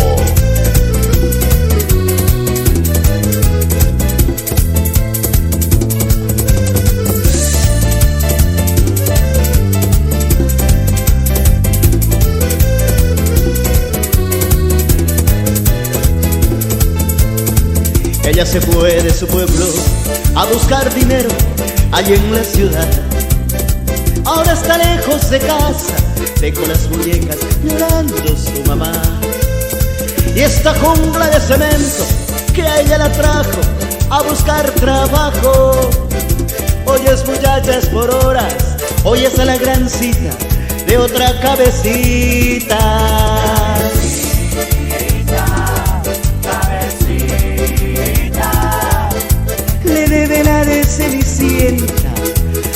Ella se fue de su pueblo a buscar dinero allí en la ciudad. Ahora está lejos de casa, dejó las muñecas llorando su mamá. Y esta jungla de cemento que a ella la trajo a buscar trabajo. Oyes muchachas por horas, oyes a la grancita de otra cabecita. Le debe la de Cenicienta,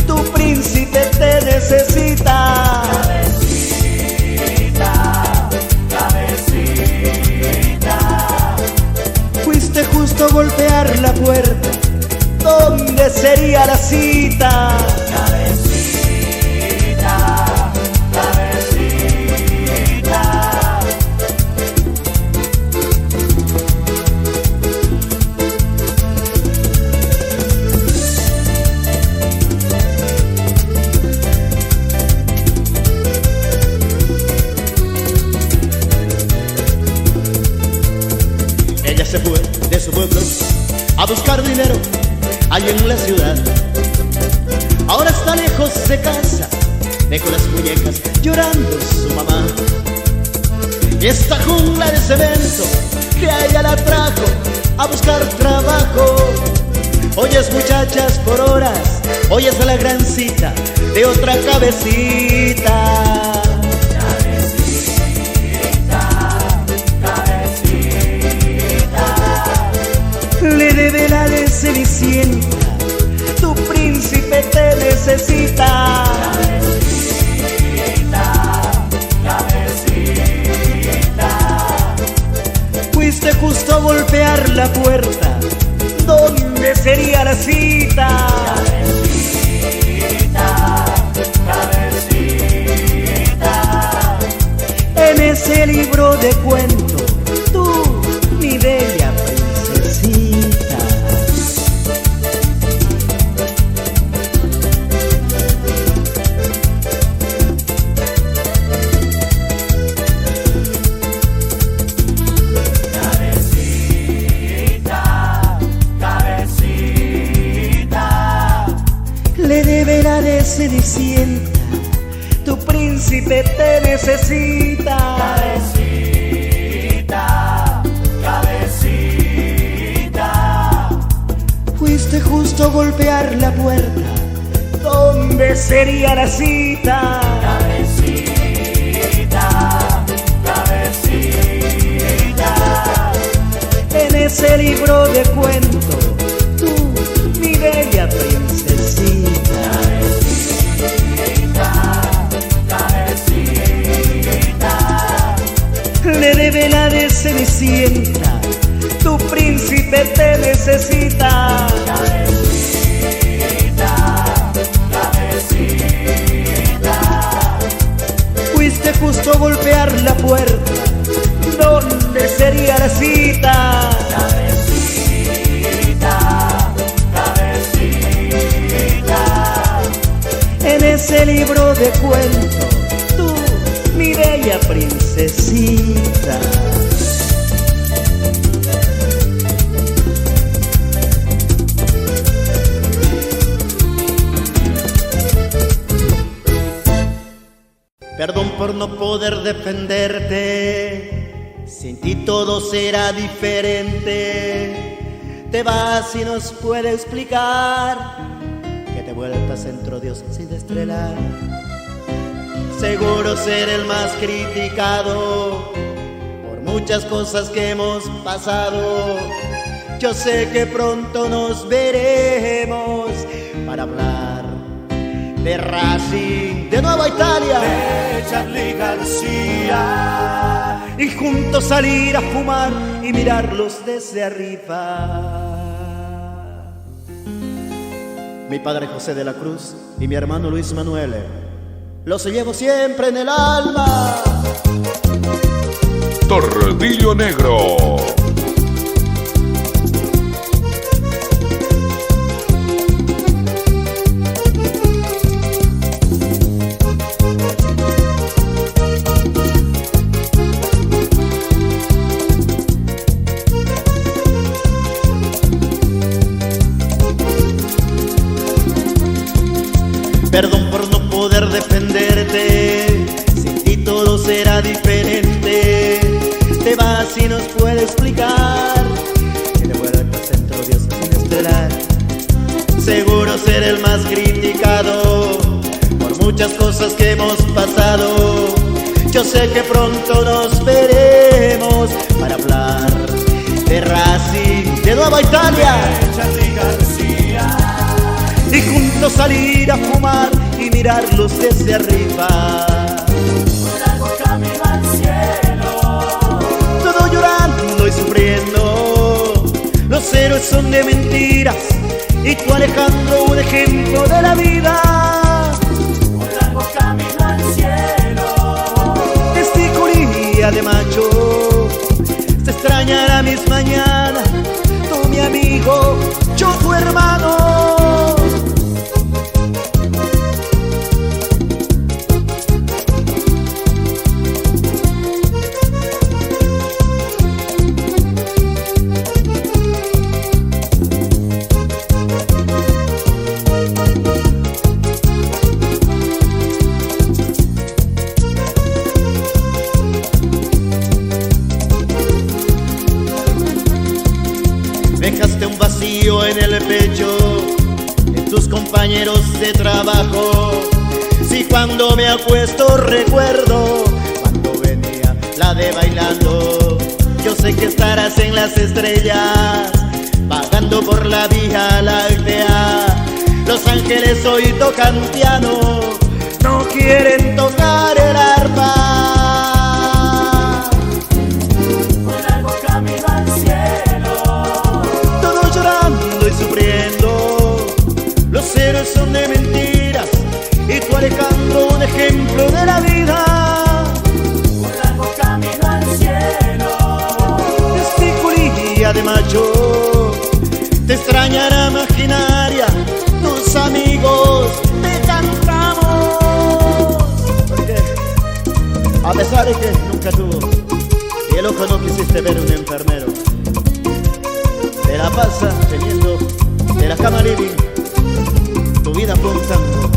tu príncipe te necesita. Fuiste justo a golpear la puerta, ¿dónde sería la cita? Ella se fue de su pueblo a buscar dinero allí en la ciudad. Ahora está lejos de casa, dejó las muñecas llorando su mamá. Y esta jungla de cemento que a ella la trajo a buscar trabajo. Oyes muchachas por horas, oyes a la grancita de otra cabecita. Le debe la de Cenicienta, tu príncipe te necesita. Fuiste justo a golpear la puerta, ¿dónde sería la cita? En ese libro de cuentos, tú, mi bella princesita. Le debe la de Cenicienta, tu príncipe te necesita. Fuiste justo a golpear la puerta, ¿dónde sería la cita? En ese libro de cuentos, tú, mi bella princesita. Le debe la de Cenicienta, tu príncipe te necesita. Fuiste justo a golpear la puerta, ¿dónde sería la cita? En ese libro de cuentos, tú, mi bella princesita. Perdón por no poder defenderte, sin ti todo será diferente. te vas y nos puede explicar que te vuelvas centro Dios sin estrelar. Seguro ser el más criticado por muchas cosas que hemos pasado. Yo sé que pronto nos veremos para hablar de Racing, de Nueva Italia, de Charly García, y juntos salir a fumar y mirarlos desde arriba. Mi padre José de la Cruz y mi hermano Luis Manuel, los llevo siempre en el alma. Tordillo Negro. Perdón por no poder defenderte, sin ti todo será diferente. Te vas y nos puede explicar que te vuelvas centro Dios sin estelar. Seguro ser el más criticado por muchas cosas que hemos pasado. Yo sé que pronto nos veremos para hablar de Racing, de Nueva Italia, de Charly García, y juntos salir a fumar y mirarlos desde arriba. Un largo camino al cielo, todo llorando y sufriendo. Los héroes son de mentiras y tú, Alejandro, un ejemplo de la vida. un largo camino al cielo, Testicolía de macho, se extrañará mis mañanas. Tú mi amigo, yo tu hermano. Dejaste un vacío en el pecho, en tus compañeros de trabajo. Si cuando me acuesto recuerdo cuando venía la de bailando. Yo sé que estarás en las estrellas, vagando por la Vía Láctea. Los ángeles hoy tocan piano, no quieren tocar el arpa. un largo camino al cielo, Todos llorando y sufriendo. Los héroes son de mentiras y tú, Alejandro, un ejemplo de la vida. un largo camino al cielo, Testicolía de macho, te extrañará maquinaria. Tus amigos te cantamos, porque a pesar de que nunca tuvo y el ojo no quisiste ver un enfermero, te la pasa teniendo de la cama living. Tu vida fue un tango.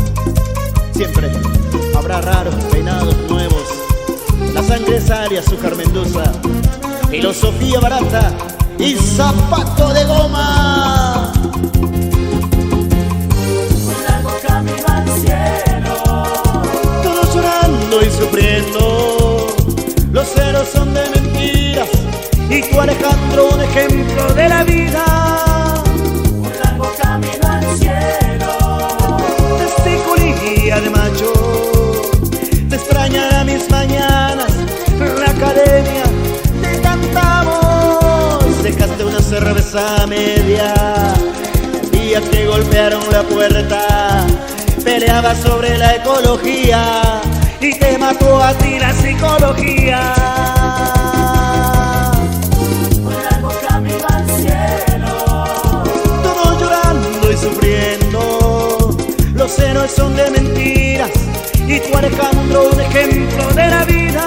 Siempre habrá raros peinados nuevos. La sangre es aria, azúcar Mendoza, filosofía barata y zapato de goma. un largo camino al cielo, Todos llorando y sufriendo. Los ceros son de mentiras y tú, Alejandro, un ejemplo de la vida. un largo camino al cielo, Testicolía de macho, te extrañará mis mañanas. La academia te cantamos. Dejaste una cerveza media el día que golpearon la puerta. Peleabas sobre la ecología y te mató a ti la psicología. un largo camino al cielo, Todos llorando y sufriendo. Los héroes son de mentiras y tú, Alejandro, un ejemplo de la vida.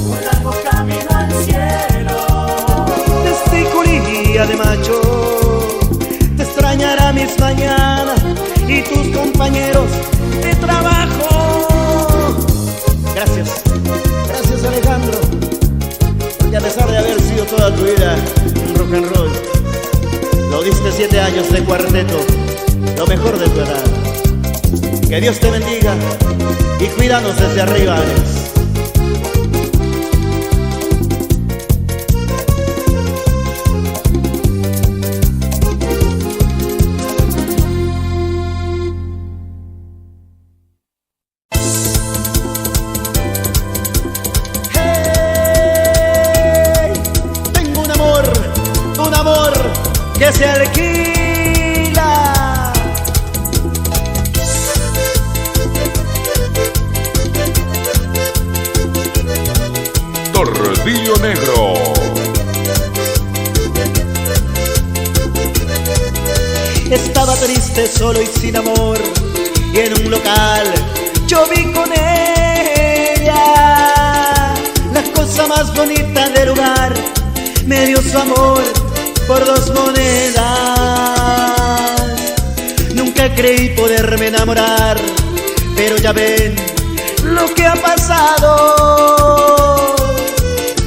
un largo camino al cielo, Testicolía de macho, te extrañará mis mañanas y tus compañeros de trabajo. Gracias, gracias, Alejandro, porque a pesar de haber sido toda tu vida un rock and roll, Lo diste 7 años de cuarteto, lo mejor de tu edad. Que Dios te bendiga y cuídanos desde arriba, Alex. Que se alquila. Tordillo Negro. Estaba triste, solo y sin amor, y en un local yo vi con ella la cosa más bonita del lugar. Me dio su amor por 2 monedas. Nunca creí poderme enamorar, pero ya ven lo que ha pasado.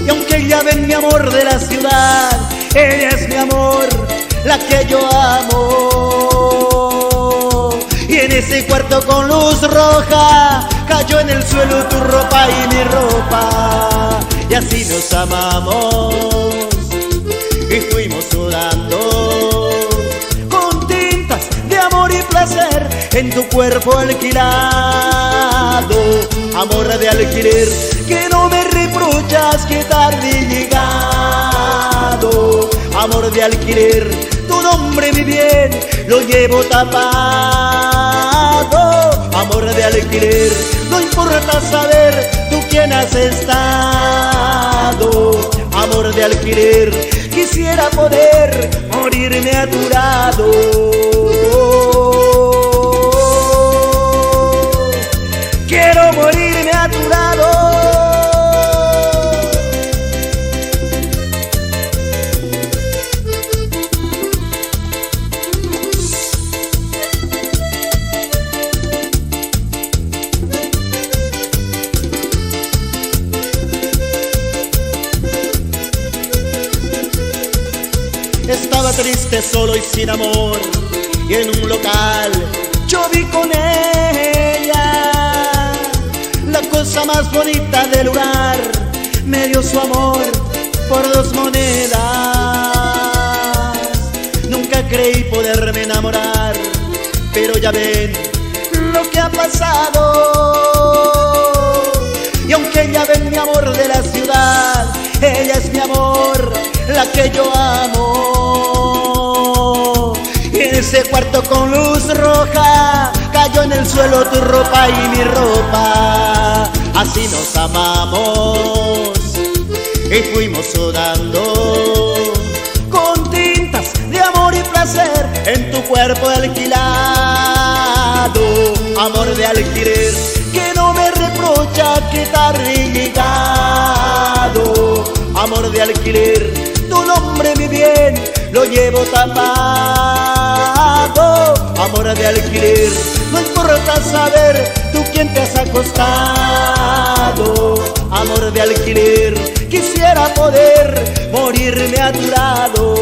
Y aunque ya ven mi amor de la ciudad, ella es mi amor, la que yo amo. Y en ese cuarto con luz roja cayó en el suelo tu ropa y mi ropa, y así nos amamos y fuimos sudando con tintas de amor y placer en tu cuerpo alquilado. Amor de alquiler que no me reprochas que tarde he llegado. Amor de alquiler, tu nombre mi bien lo llevo tapado. Amor de alquiler, no importa saber tú quién has estado. Amor de alquiler, quisiera poder morirme a tu lado. Quiero morirme a tu lado. Estaba triste, solo y sin amor, y en un local yo vi con ella la cosa más bonita del lugar. Me dio su amor por 2 monedas. Nunca creí poderme enamorar, pero ya ven lo que ha pasado. Y aunque ya ven mi amor de la ciudad, ella es mi amor, la que yo amo. Y en ese cuarto con luz roja cayó en el suelo tu ropa y mi ropa. Así nos amamos y fuimos sudando con tintas de amor y placer en tu cuerpo alquilado. Amor de alquiler que no me reprocha que tarde he llegado. Amor de alquiler, tu nombre mi bien lo llevo tapado. Amor de alquiler, no importa saber tú quién te has acostado. Amor de alquiler, quisiera poder morirme a tu lado.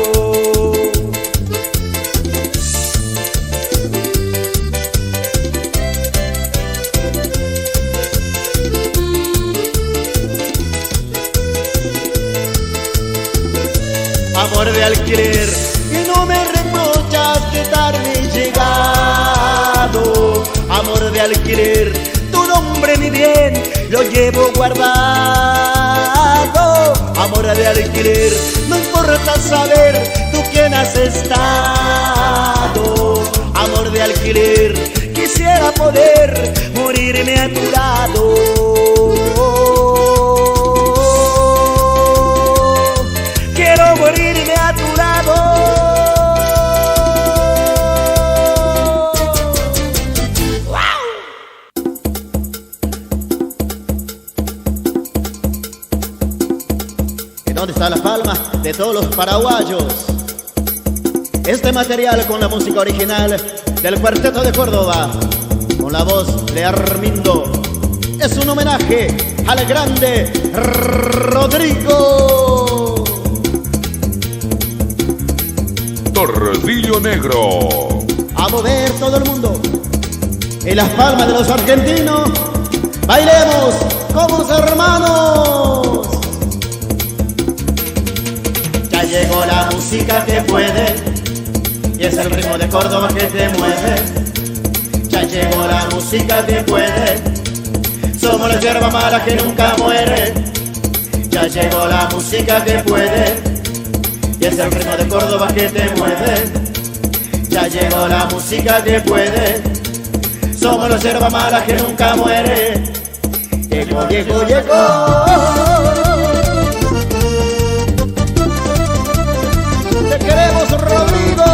Amor de alquiler, que no me reprochas que tarde he llegado. Amor de alquiler, tu nombre mi bien lo llevo guardado. Amor de alquiler, no importa saber tú quién has estado. Amor de alquiler, quisiera poder morirme a tu lado. Quiero morirme a tu lado. ¡Wow! ¿Y dónde está la palma de todos los paraguayos? Este material con la música original del Cuarteto de Córdoba, con la voz de Armindo, es un homenaje al grande Rodrigo. Gordillo Negro. A mover todo el mundo en las palmas de los argentinos. Bailemos como hermanos. Ya llegó la música que puede, y es el ritmo de Córdoba que te mueve. Ya llegó la música que puede, somos la hierba mala que nunca muere. Ya llegó la música que puede, y es el ritmo de Córdoba que te mueve. Ya llegó la música que puede, somos la hierba mala que nunca muere. Llegó, llegó, llegó. Te queremos, Rodrigo.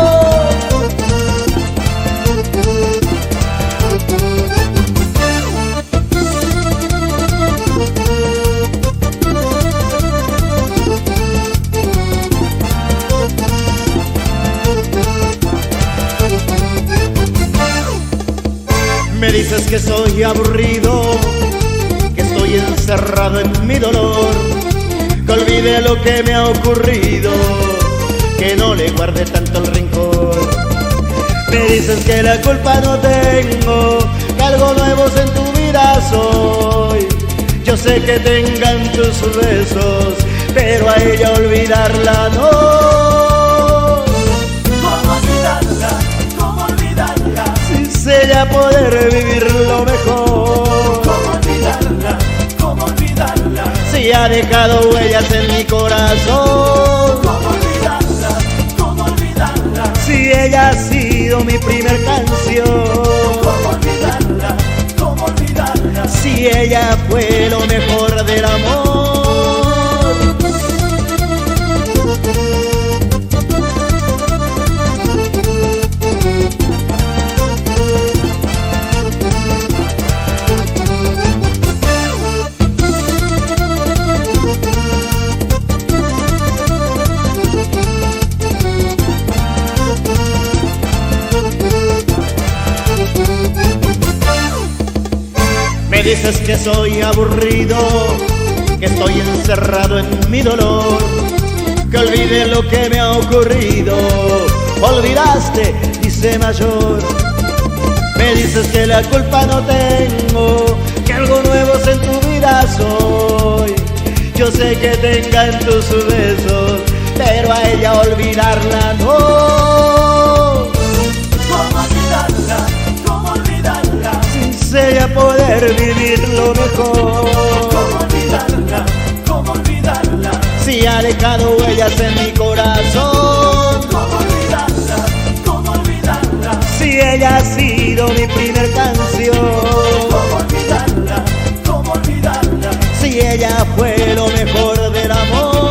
Me dices que soy aburrido, que estoy encerrado en mi dolor, que olvide lo que me ha ocurrido, que no le guarde tanto el rencor. Me dices que la culpa no tengo, que algo nuevo en tu vida soy. Yo sé que tengan tus besos, pero a ella olvidarla no. ¿Cómo olvidarla? ¿Cómo olvidarla? Si ella poder vivirlo mejor. ¿Cómo olvidarla? ¿Cómo olvidarla? Si ha dejado huellas en mi corazón. ¿Cómo olvidarla? ¿Cómo olvidarla? Si ella ha sido mi primer canción. ¿Cómo olvidarla? ¿Cómo olvidarla? Si ella fue lo mejor del amor. Me dices que soy aburrido, que estoy encerrado en mi dolor, que olvide lo que me ha ocurrido. Olvidaste, dice mayor. Me dices que la culpa no tengo, que algo nuevo en tu vida soy. Yo sé que tengan tus besos, pero a ella olvidarla no. ¿Cómo olvidarla? ¿Cómo olvidarla? Sin ella poder vivirlo mejor. ¿Cómo olvidarla? ¿Cómo olvidarla? Si ha dejado huellas en mi corazón. ¿Cómo olvidarla? ¿Cómo olvidarla? Si ella ha sido mi primer canción. ¿Cómo olvidarla? ¿Cómo olvidarla? Si ella fue lo mejor del amor.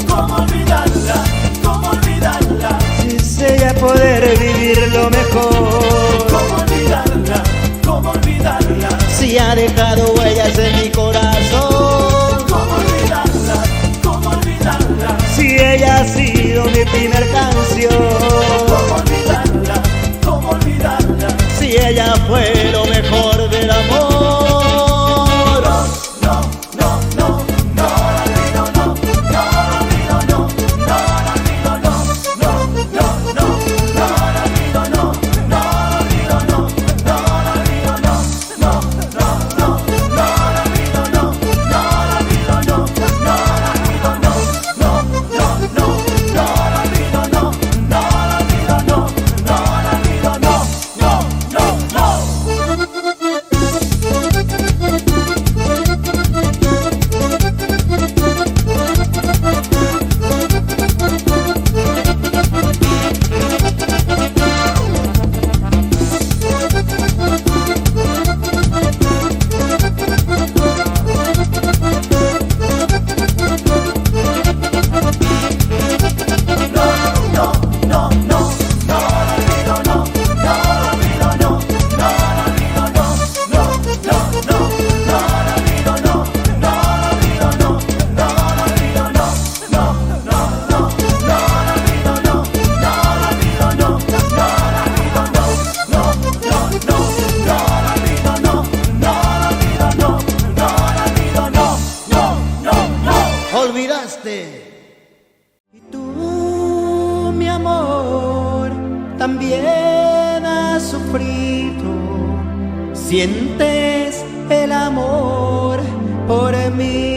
¿Cómo olvidarla? ¿Cómo olvidarla? Si ella poder vivirlo mejor. ¿Cómo olvidarla? ¿Cómo olvidarla? Si ha dejado huellas en mi corazón. ¿Cómo olvidarla? ¿Cómo olvidarla? Si ella ha sido mi primer canción. ¿Cómo olvidarla? ¿Cómo olvidarla? Si ella fue lo mejor del amor. No, no, no, no la olvido, no, no la olvido, no, no la olvido, no, no, no, no, no la olvido, no, no la olvido, no, no la olvido, no, no, no, no, no la olvido, no, no la olvido, no, no la olvido, no, no, no, no, también has sufrido, sientes el amor por mí.